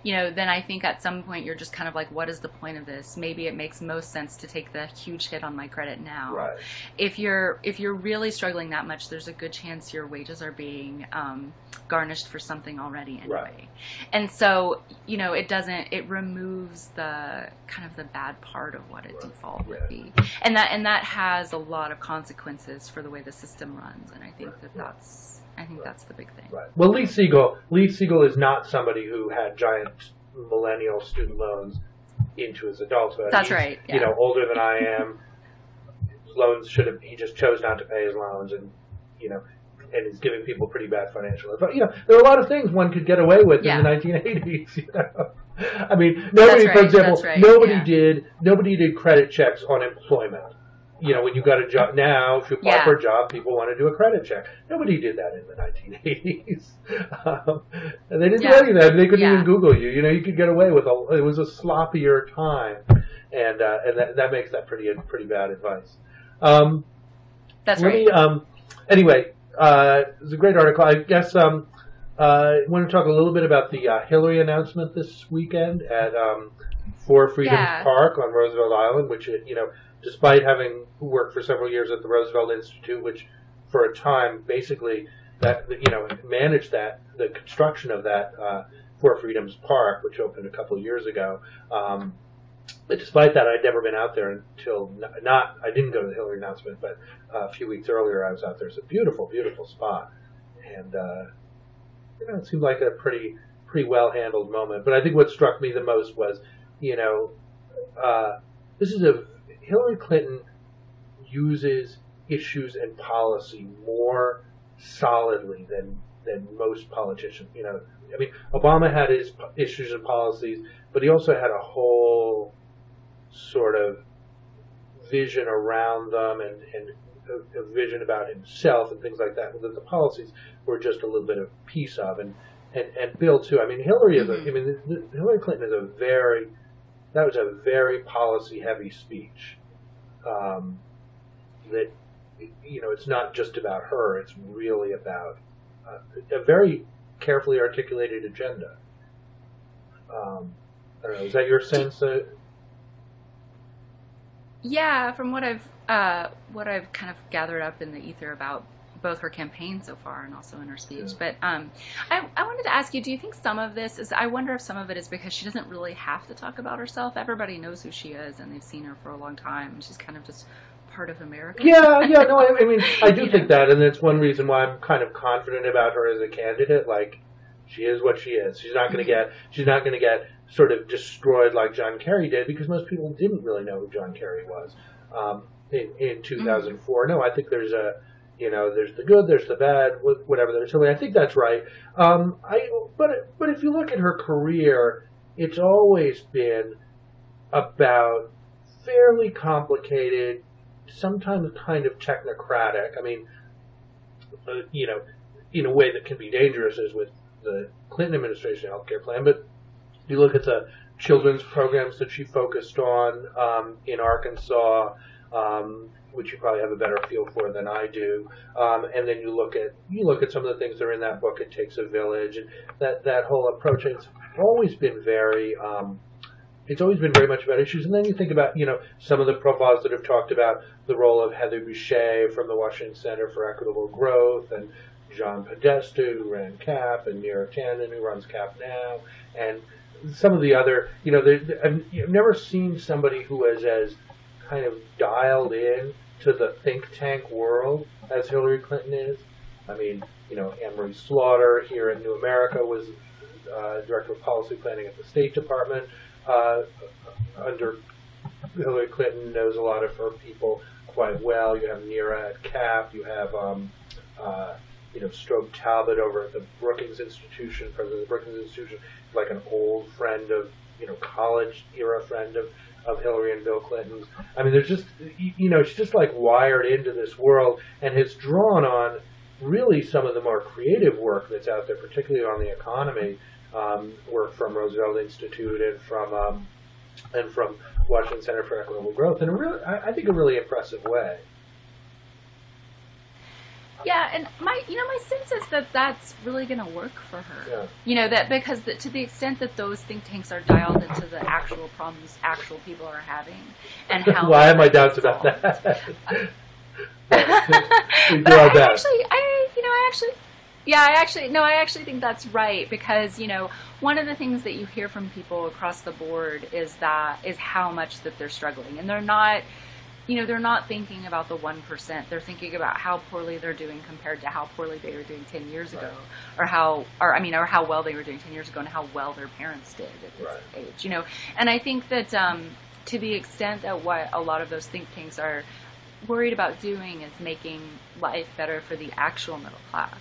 then I think at some point you're just kind of like, what is the point of this? Maybe it makes most sense to take the huge hit on my credit now. Right. If you're really struggling that much, there's a good chance your wages are being garnished for something already anyway. Right. And so, it removes the kind of the bad part of what a default would be. And that has a lot of consequences for the way the system runs. And I think that's the big thing. Right. Well, Lee Siegel is not somebody who had giant millennial student loans into his adulthood. That's right. Yeah. Older than I am. He just chose not to pay his loans, and and he's giving people pretty bad financial advice. There are a lot of things one could get away with in the 1980s. I mean, nobody, for example, nobody did credit checks on employment. When you got a job now, if you apply for a job, people want to do a credit check. Nobody did that in the 1980s. And they didn't do any of that. They couldn't even Google you. You could get away with it was a sloppier time, and that makes that pretty bad advice. That's right. Anyway, it was a great article. I guess I want to talk a little bit about the Hillary announcement this weekend at Four Freedoms Park on Roosevelt Island, which despite having worked for several years at the Roosevelt Institute, which for a time basically managed the construction of that Four Freedoms Park, which opened a couple of years ago. But despite that, I'd never been out there until I didn't go to the Hillary announcement, but a few weeks earlier I was out there. It's a beautiful, beautiful spot, and it seemed like a pretty well handled moment. But I think what struck me the most was, Hillary Clinton uses issues and policy more solidly than most politicians. I mean, Obama had his issues and policies, but he also had a whole sort of vision around them and a vision about himself and things like that. That the policies were just a little bit of piece of, and Bill too. I mean, Hillary Hillary Clinton is that was a very policy heavy speech. That it's not just about her; it's really about a very carefully articulated agenda. I don't know. Is that your sense? Yeah, from what I've kind of gathered up in the ether about both her campaign so far and also in her speech. Yeah. But I wanted to ask you, do you think some of this is, I wonder if some of it is because she doesn't really have to talk about herself. Everybody knows who she is and they've seen her for a long time. She's kind of just part of America. Yeah, no, I mean, I do think that, and it's one reason why I'm kind of confident about her as a candidate. Like, she is what she is. She's not going to get sort of destroyed like John Kerry did, because most people didn't really know who John Kerry was in 2004. No, I think there's there's the good, there's the bad, whatever. There's Hillary. I think that's right. But if you look at her career, it's always been about fairly complicated, sometimes kind of technocratic. I mean, in a way that can be dangerous, as with the Clinton administration healthcare plan. But you look at the children's programs that she focused on in Arkansas, which you probably have a better feel for than I do, and then you look at some of the things that are in that book. It Takes a Village, and that whole approach. It's always been very much about issues. And then you think about some of the profiles that have talked about the role of Heather Boucher from the Washington Center for Equitable Growth, and John Podesta, who ran CAP, and Neera Tanden, who runs CAP now, and some of the other, I've never seen somebody who is as kind of dialed in to the think tank world as Hillary Clinton is. I mean, Anne-Marie Slaughter here in New America was Director of Policy Planning at the State Department under Hillary Clinton, knows a lot of her people quite well. You have Neera at CAP. You have Strobe Talbot over at the Brookings Institution, president of the Brookings Institution, like an old friend of, college era friend of Hillary and Bill Clinton's. I mean, there's just, she's just like wired into this world and has drawn on really some of the more creative work that's out there, particularly on the economy, work from Roosevelt Institute and from Washington Center for Equitable Growth in I think a really impressive way. Yeah, and my sense is that that's really going to work for her. Yeah. You know, that because to the extent that those think tanks are dialed into the actual problems actual people are having, and how. Well, I have my doubts about that. But I actually think that's right, because one of the things that you hear from people across the board is how much that they're struggling, and they're not thinking about the 1%. They're thinking about how poorly they're doing compared to how poorly they were doing 10 years ago, or how well they were doing 10 years ago, and how well their parents did at this age. And I think that to the extent that what a lot of those think tanks are worried about doing is making life better for the actual middle class.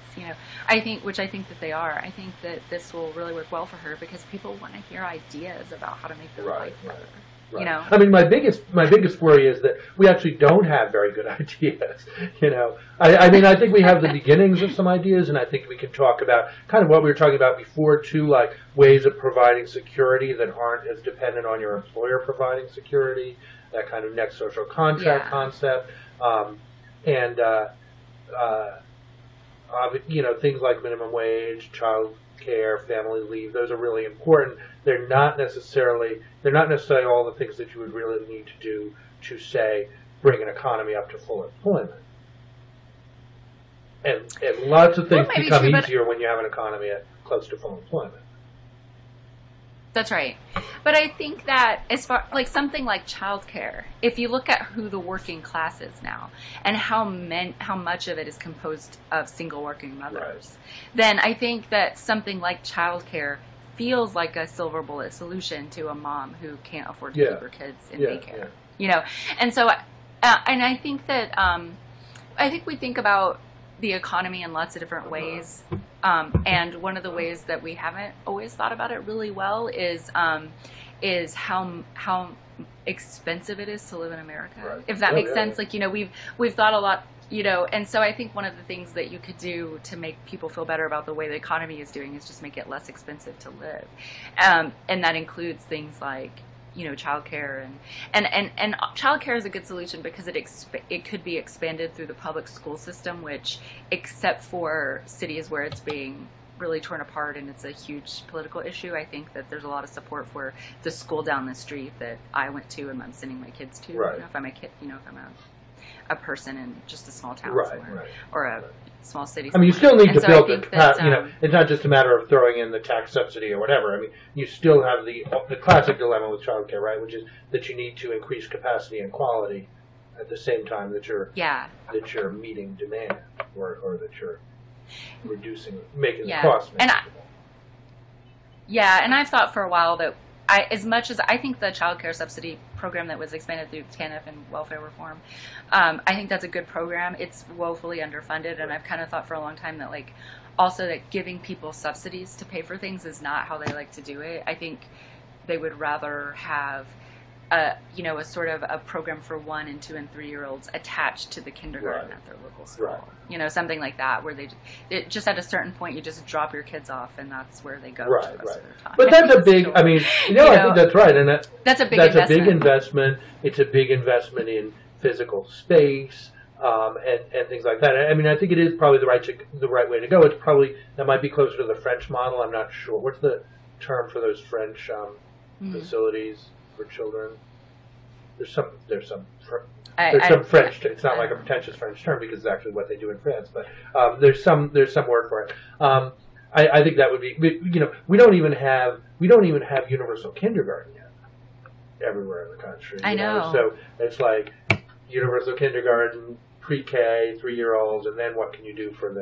I think that they are. I think that this will really work well for her, because people want to hear ideas about how to make their life better. Right. I mean, my biggest worry is that we actually don't have very good ideas. I mean, I think we have the beginnings of some ideas, and I think we can talk about kind of what we were talking about before too, like ways of providing security that aren't as dependent on your employer providing security. That kind of next social contract concept, and things like minimum wage, child care, family leave. Those are really important. They're not necessarily all the things that you would really need to do to, say, bring an economy up to full employment. And lots of things become easier when you have an economy at close to full employment. That's right. But I think that as far like something like childcare, if you look at who the working class is now and how much of it is composed of single working mothers, then I think that something like childcare feels like a silver bullet solution to a mom who can't afford to keep her kids in daycare. And so and I think that I think we think about the economy in lots of different ways. And one of the ways that we haven't always thought about it really well is how expensive it is to live in America. If that makes sense. Like, we've thought a lot, and so I think one of the things that you could do to make people feel better about the way the economy is doing is just make it less expensive to live. And that includes things like, childcare and childcare is a good solution because it could be expanded through the public school system, which, except for cities where it's being really torn apart and it's a huge political issue, I think that there's a lot of support for the school down the street that I went to and I'm sending my kids to. If I'm a kid, if I'm a person in just a small town somewhere, or a small city somewhere. I mean, you still need to build the capacity. It's not just a matter of throwing in the tax subsidy or whatever. I mean, you still have the classic dilemma with childcare, right? Which is that you need to increase capacity and quality at the same time that you're meeting demand, or that you're making the cost manageable. And I've thought for a while that as much as I think the child care subsidy program that was expanded through TANF and welfare reform, I think that's a good program. It's woefully underfunded, and I've kind of thought for a long time that that giving people subsidies to pay for things is not how they like to do it. I think they would rather have a sort of a program for 1-, 2-, and 3-year-olds attached to the kindergarten at their local school. Something like that, where it just at a certain point you just drop your kids off and that's where they go for the rest of their time. But that's a big. I mean, I think that's right, and that's a big investment. It's a big investment in physical space. And things like that. I mean, I think it is probably the right way to go. It's probably that might be closer to the French model. I'm not sure. What's the term for those French facilities for children? There's some French. It's not like a pretentious French term because it's actually what they do in France. But there's some word for it. I think that would be. We don't even have universal kindergarten yet everywhere in the country. I know. So it's like universal kindergarten, pre-K, 3-year-olds, and then what can you do for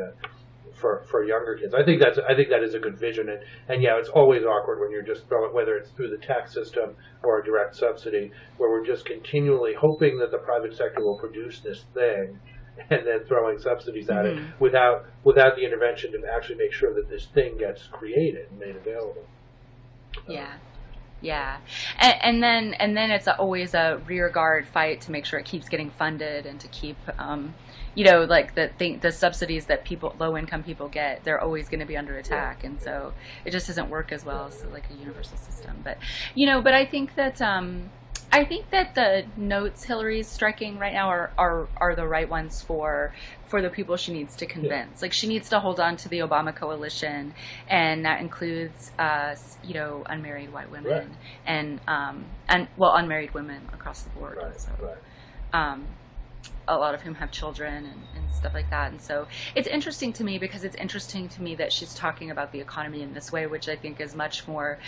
younger kids? I think that is a good vision, and it's always awkward when you're just throwing, whether it's through the tax system or a direct subsidy, where we're just continually hoping that the private sector will produce this thing, and then throwing subsidies at it without the intervention to actually make sure that this thing gets created and made available. And then it's always a rear guard fight to make sure it keeps getting funded and to keep, the subsidies that low income people get, they're always going to be under attack, and so it just doesn't work as well as like a universal system. But but I think that I think that the notes Hillary's striking right now are the right ones for the people she needs to convince. Like, she needs to hold on to the Obama coalition, and that includes unmarried white women and unmarried women across the board. Right, so, right. A lot of whom have children and stuff like that. And so it's interesting to me because it's interesting to me that she's talking about the economy in this way, which I think is much more,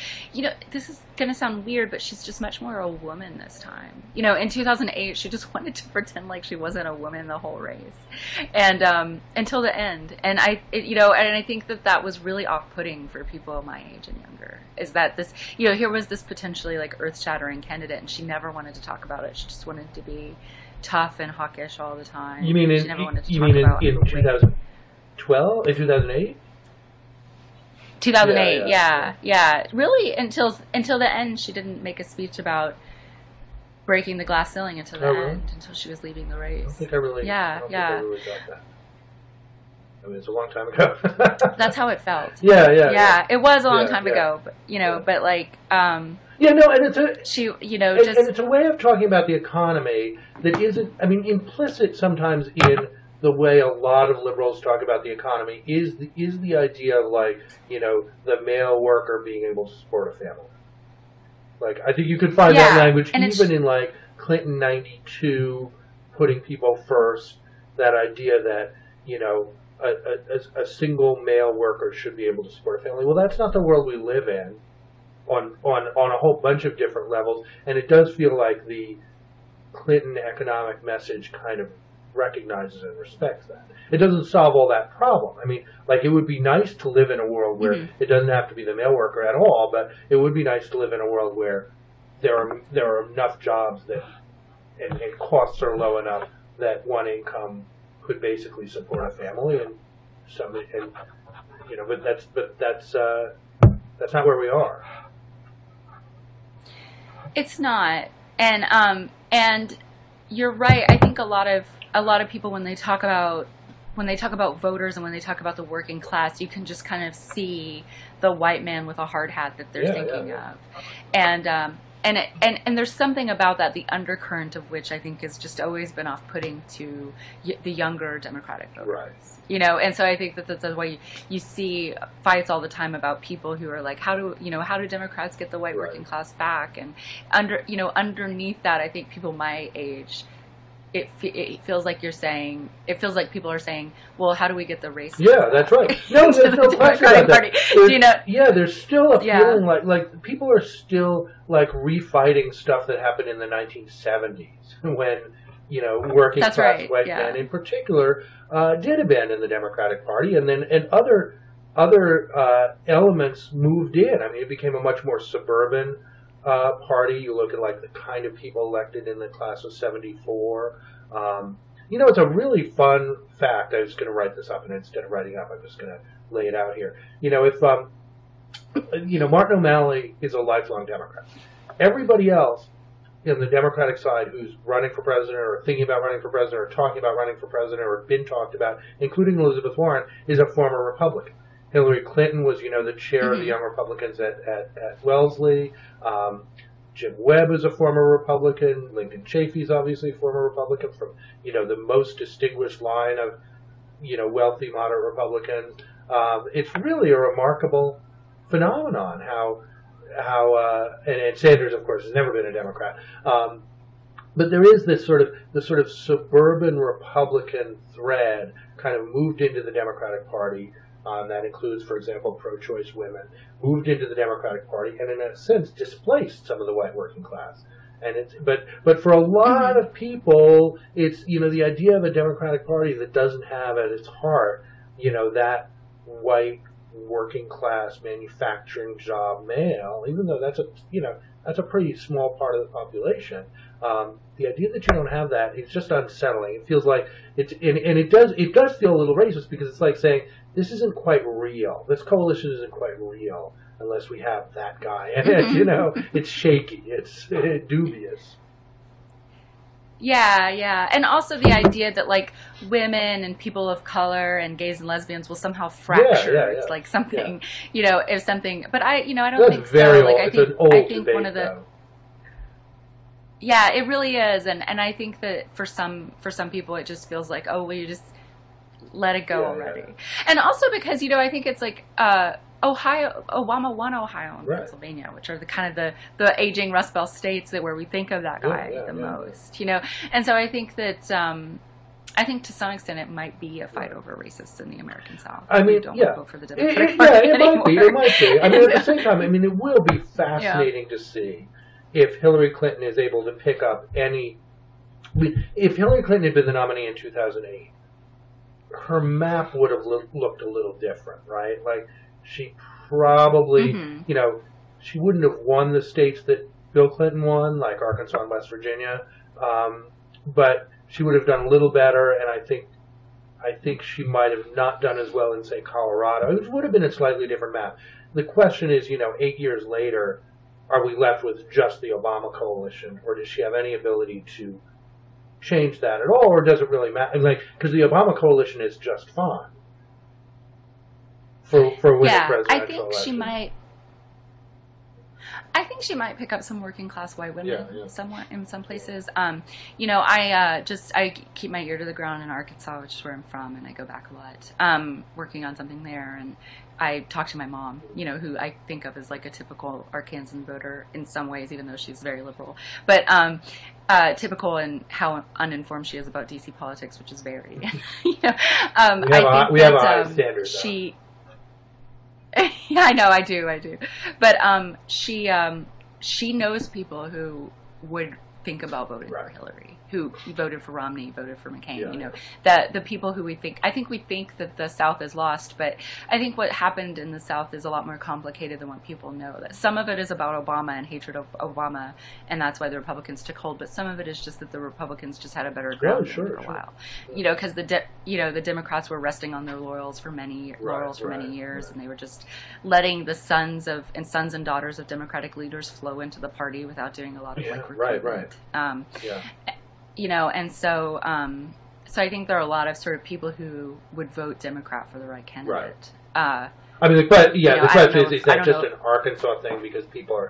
this is going to sound weird, but she's just much more a woman this time. In 2008, she just wanted to pretend like she wasn't a woman the whole race. And until the end. And I think that was really off-putting for people my age and younger, is that this, here was this potentially like earth-shattering candidate, and she never wanted to talk about it. She just wanted to be tough and hawkish all the time. You mean in 2012? In 2008? 2008, yeah. Really, until the end, she didn't make a speech about breaking the glass ceiling until the end, until she was leaving the race. I don't think I really, think I really got that. I mean, it's a long time ago. That's how it felt. Yeah. It was a long time ago, but but like. And it's it's a way of talking about the economy that isn't. I mean, implicit sometimes in the way a lot of liberals talk about the economy is the idea of the male worker being able to support a family. Like, I think you could find that language even in Clinton '92, putting people first. That idea that a single male worker should be able to support a family. Well, that's not the world we live in on a whole bunch of different levels, and it does feel like the Clinton economic message kind of recognizes and respects that. It doesn't solve all that problem. I mean, it would be nice to live in a world where it doesn't have to be the male worker at all, but it would be nice to live in a world where there are enough jobs that and costs are low enough that one income could basically support a family, but that's not where we are. It's not, and you're right. I think a lot of people, when they talk about voters and when they talk about the working class, you can just kind of see the white man with a hard hat that they're thinking of, and there's something about that, the undercurrent of which I think has just always been off-putting to the younger Democratic voters. Right. And so I think that's why you see fights all the time about people who are like, how do Democrats get the white working class back? And underneath that, I think people my age, it feels like people are saying, well, how do we get the race? Yeah, that's right. No, there's no question about that. There's still a feeling like people are still refighting stuff that happened in the 1970s when working class white men in particular did abandon the Democratic Party, and other elements moved in. I mean, it became a much more suburban party. You look at the kind of people elected in the class of '74. It's a really fun fact. I was going to write this up, and instead of writing up, I'm just going to lay it out here. If Martin O'Malley is a lifelong Democrat, everybody else in the Democratic side who's running for president or thinking about running for president or talking about running for president or been talked about, including Elizabeth Warren, is a former Republican. Hillary Clinton was, the chair of the Young Republicans at Wellesley. Jim Webb is a former Republican. Lincoln Chafee's obviously a former Republican from, the most distinguished line of, wealthy, moderate Republicans. It's really a remarkable phenomenon how and Sanders, of course, has never been a Democrat. But there is this sort of suburban Republican thread kind of moved into the Democratic Party. That includes, for example, pro-choice women, moved into the Democratic Party and, in a sense, displaced some of the white working class. And but for a lot of people, it's the idea of a Democratic Party that doesn't have at its heart, that white working class manufacturing job male, even though that's a pretty small part of the population. The idea that you don't have that is just unsettling. It feels like it does feel a little racist, because it's like saying this isn't quite real. This coalition isn't quite real unless we have that guy. And it's shaky. It's dubious. Yeah. And also the idea that women and people of color and gays and lesbians will somehow fracture. It's like something, if something, but I don't think so. It's an old debate, one of the, Yeah, it really is, and I think that for some people it just feels like, oh, well, you just let it go already. Yeah. And also because, I think it's like Obama won Ohio and Pennsylvania, which are the kind of the aging Rust Belt states that where we think of that guy the most, And so I think that I think to some extent it might be a fight over racists in the American South. I mean, don't vote for the Democratic Party anymore. It might be. I mean, at the same time, it will be fascinating to see if Hillary Clinton is able to pick up any. If Hillary Clinton had been the nominee in 2008, her map would have looked a little different, right? Like, she probably, she wouldn't have won the states that Bill Clinton won, like Arkansas and West Virginia, but she would have done a little better, and I think she might have not done as well in, say, Colorado. It would have been a slightly different map. The question is, 8 years later, are we left with just the Obama coalition, or does she have any ability to change that at all, or does it really matter? Like, because the Obama coalition is just fine for winning presidential I think election. she might. I think she might pick up some working class white women somewhat in some places. I keep my ear to the ground in Arkansas, which is where I'm from, and I go back a lot, working on something there. And I talk to my mom, who I think of as like a typical Arkansan voter in some ways, even though she's very liberal. But typical in how uninformed she is about DC politics, which is very, we have a high standard. Yeah, I know, I do. But she knows people who would think about voting for Hillary, who voted for Romney, voted for McCain. The people who we think that the South is lost, but I think what happened in the South is a lot more complicated than what people know. That some of it is about Obama and hatred of Obama, and that's why the Republicans took hold. But some of it is just that the Republicans just had a better ground for a while. Because the Democrats were resting on their laurels for many years, and they were just letting the sons and daughters of Democratic leaders flow into the party without doing a lot of recruitment. And so I think there are a lot of sort of people who would vote Democrat for the right candidate. The question is that just an Arkansas thing because people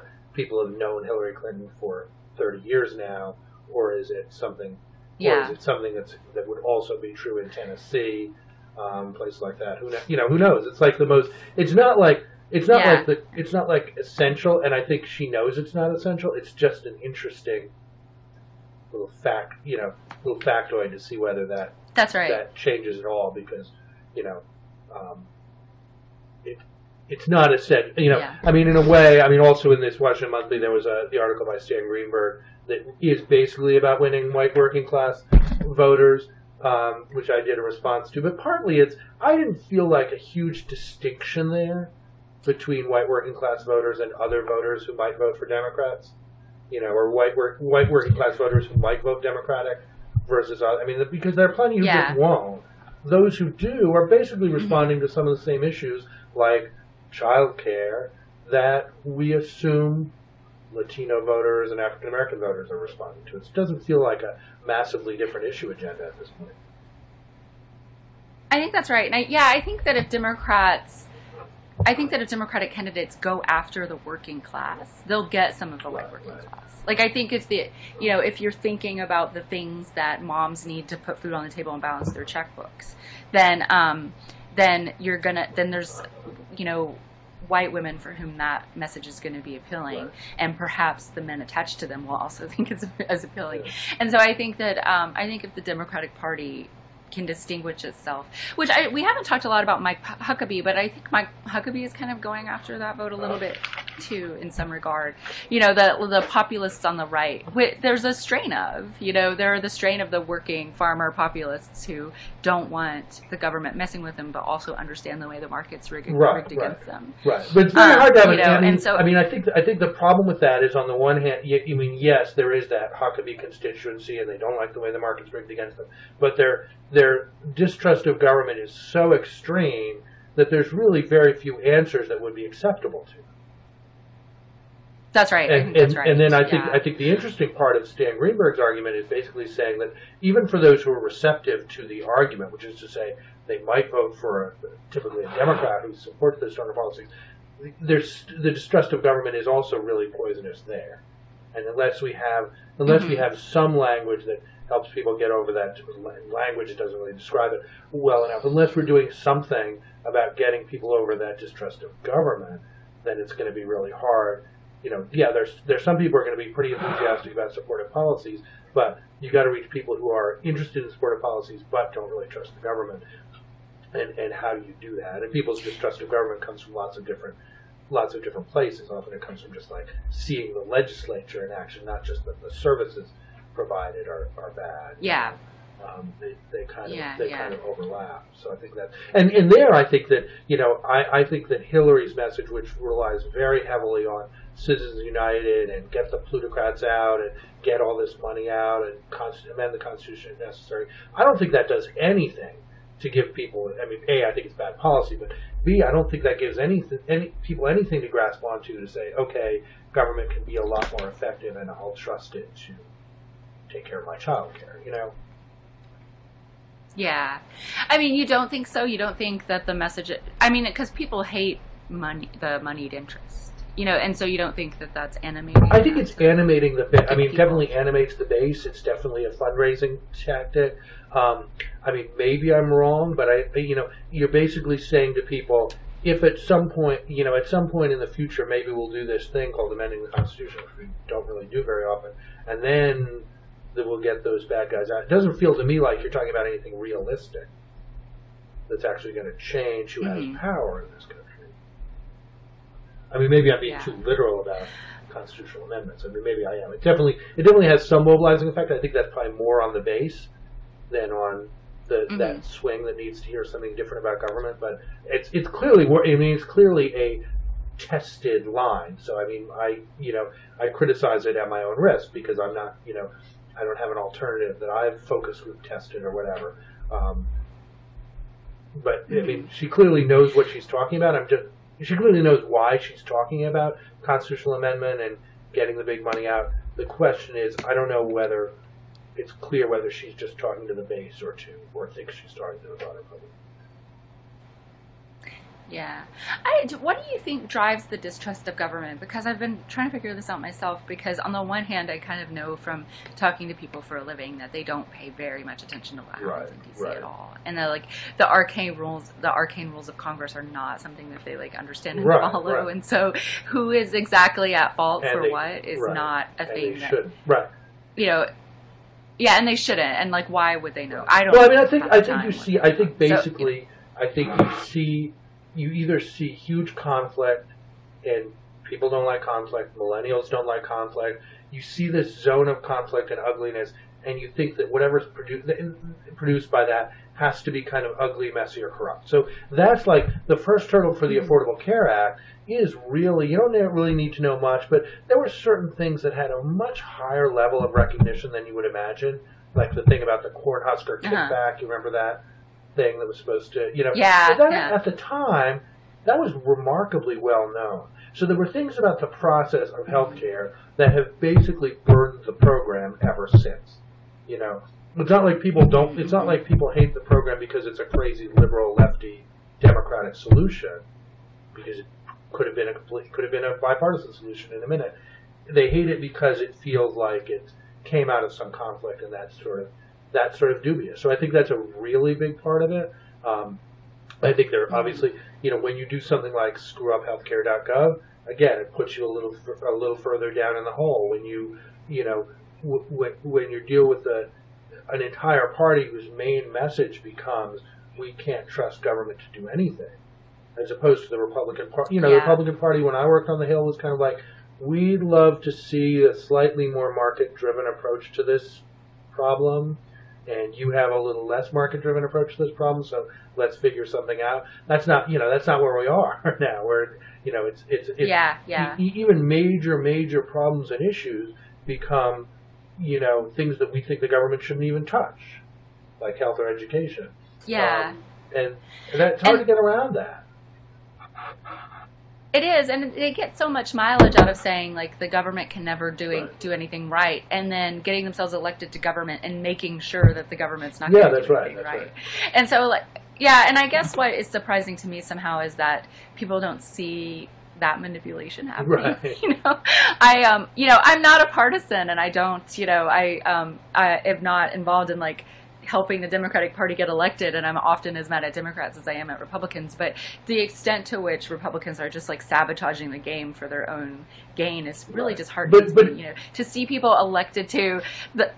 have known Hillary Clinton for 30 years now, or is it something? Or is it something that would also be true in Tennessee, places like that? Who knows? It's like the most. It's not like essential, and I think she knows it's not essential. It's just an interesting little factoid to see whether that changes at all, because it's not a set. In a way. Also in this Washington Monthly, there was the article by Stan Greenberg that is basically about winning white working class voters, which I did a response to. But partly I didn't feel like a huge distinction there between white working class voters and other voters who might vote for Democrats. Or white working class voters who might vote Democratic versus other. Because there are plenty who just won't. Those who do are basically responding to some of the same issues, like child care, that we assume Latino voters and African American voters are responding to. It doesn't feel like a massively different issue agenda at this point. I think that's right. And I think that if Democratic candidates go after the working class, they'll get some of the white working class. Like, I think if if you're thinking about the things that moms need to put food on the table and balance their checkbooks, then there's white women for whom that message is going to be appealing, and perhaps the men attached to them will also think it's as appealing. And so I think that if the Democratic Party can distinguish itself, which we haven't talked a lot about Mike Huckabee, but I think Mike Huckabee is kind of going after that vote a little bit too, in some regard. The populists on the right, there's a strain of, they're the strain of the working farmer populists who don't want the government messing with them, but also understand the way the market's rigged against them. Right, but it's very hard to have I think the problem with that is, on the one hand, yes, there is that Huckabee constituency, and they don't like the way the market's rigged against them, but their distrust of government is so extreme that there's really very few answers that would be acceptable to them. That's right. And then I think the interesting part of Stan Greenberg's argument is basically saying that even for those who are receptive to the argument, which is to say they might vote for typically a Democrat who supports this sort of policies, the distrust of government is also really poisonous there. And unless we have some language that helps people get over that language that doesn't really describe it well enough, unless we're doing something about getting people over that distrust of government, then it's going to be really hard. There's some people who are going to be pretty enthusiastic about supportive policies, but you got to reach people who are interested in supportive policies but don't really trust the government. And how do you do that? And people's distrust of government comes from lots of different places. Often it comes from just like seeing the legislature in action, not just that the services provided are bad. Yeah. They kind of overlap. So I think that, and there I think that I think that Hillary's message, which relies very heavily on Citizens United and get the plutocrats out and get all this money out and amend the Constitution if necessary, I don't think that does anything to give people. I mean, A, I think it's bad policy, but B, I don't think that gives any people anything to grasp onto to say, okay, government can be a lot more effective and I'll trust it to take care of my child care. Yeah. I mean, you don't think so? You don't think that the message... I mean, because people hate the moneyed interest, and so you don't think that that's animating? I think it's animating it definitely animates the base. It's definitely a fundraising tactic. I mean, maybe I'm wrong, but you're basically saying to people, if at some point in the future, maybe we'll do this thing called amending the Constitution, which we don't really do very often, and then that we'll get those bad guys out. It doesn't feel to me like you're talking about anything realistic that's actually going to change who has power in this country. I mean, maybe I'm being too literal about constitutional amendments. I mean, maybe I am. It definitely has some mobilizing effect. I think that's probably more on the base than on that swing that needs to hear something different about government. But it's clearly a tested line. So I mean, I criticize it at my own risk because I'm not, I don't have an alternative that I've focus group tested or whatever. But I mean, she clearly knows what she's talking about. She clearly knows why she's talking about constitutional amendment and getting the big money out. The question is, I don't know whether it's clear whether she's just talking to the base or thinks she's talking to the broader public. Yeah. What do you think drives the distrust of government? Because I've been trying to figure this out myself, because on the one hand, I kind of know from talking to people for a living that they don't pay very much attention to what happens in D.C. at all. And that, the arcane rules of Congress are not something that they, understand and follow. Right. And so who is exactly at fault for what is not a thing that... Shouldn't. Right. Yeah, and they shouldn't. And, why would they know? I don't know. Well, I think you either see huge conflict, and people don't like conflict, millennials don't like conflict. You see this zone of conflict and ugliness, and you think that whatever's produced by that has to be kind of ugly, messy, or corrupt. So that's the first hurdle for the Affordable Care Act is really, you don't really need to know much, but there were certain things that had a much higher level of recognition than you would imagine, like the thing about the Cornhusker kickback. You remember that thing that was supposed to, at the time, that was remarkably well known. So there were things about the process of healthcare that have basically burdened the program ever since. It's not like people hate the program because it's a crazy liberal lefty democratic solution, because it could have been a bipartisan solution in a minute. They hate it because it feels like it came out of some conflict, and that's sort of dubious. So I think that's a really big part of it. I think there obviously, when you do something like screwuphealthcare.gov, again, it puts you a little further down in the hole. When when you deal with an entire party whose main message becomes, we can't trust government to do anything, as opposed to the Republican Party. The Republican Party, when I worked on the Hill, was kind of like, we'd love to see a slightly more market-driven approach to this problem, and you have a little less market-driven approach to this problem, so let's figure something out. That's not where we are now. Where even major problems and issues become, things that we think the government shouldn't even touch, like health or education. Yeah. And it's hard to get around that. It is, and they get so much mileage out of saying, the government can never do anything right, and then getting themselves elected to government and making sure that the government's not going to do anything right. And so, and I guess what is surprising to me somehow is that people don't see that manipulation happening. Right. I'm not a partisan, and I don't, I am not involved in like helping the Democratic Party get elected, and I'm often as mad at Democrats as I am at Republicans. But the extent to which Republicans are just like sabotaging the game for their own gain is really just heartbreaking. But to see people elected to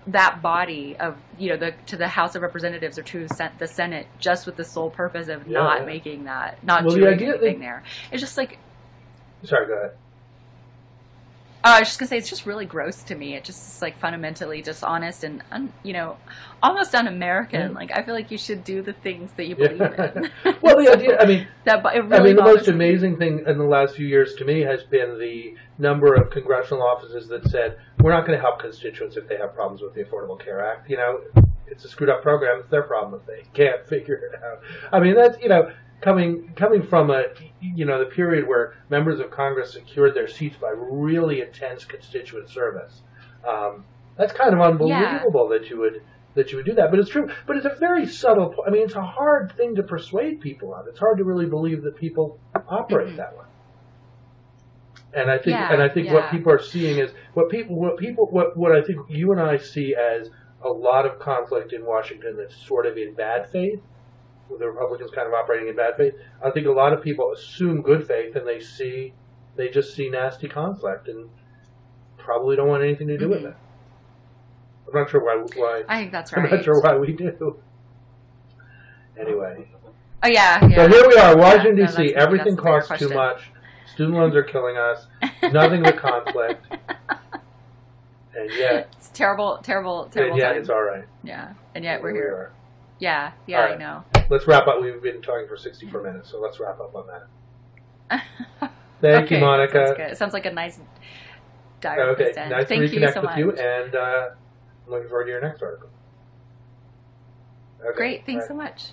that body of to the House of Representatives or to the Senate just with the sole purpose of not making that, not doing anything there. It's just like. Sorry, go ahead. I was just going to say, it's just really gross to me. It just is like fundamentally dishonest and, almost un-American. Like, I feel like you should do the things that you believe in. Well, the idea, the most me. amazing thing in the last few years to me has been the number of congressional offices that said, we're not going to help constituents if they have problems with the Affordable Care Act. It's a screwed up program. It's their problem if they can't figure it out. I mean, that's, coming from the period where members of Congress secured their seats by really intense constituent service. That's kind of unbelievable that you would do that. But it's true. But it's a very subtle. It's a hard thing to persuade people on. It's hard to really believe that people operate that way. And I think what people are seeing is what I think you and I see as a lot of conflict in Washington that's sort of in bad faith. The Republicans kind of operating in bad faith. I think a lot of people assume good faith, and they just see nasty conflict, and probably don't want anything to do with it. I'm not sure why. I think that's right. I'm not sure why we do. Anyway. Oh yeah. So here we are, Washington D.C. Everything costs too much. Student loans are killing us. Nothing but conflict. And yet it's terrible. And yet it's all right. Yeah. And yet we're here. Are. Yeah, right. I know. Let's wrap up. We've been talking for 64 minutes, so let's wrap up on that. Thank you, Monica. Sounds good. It sounds like a nice diary. Okay, nice to reconnect so with you, and I'm looking forward to your next article. Okay. Great, thanks so much.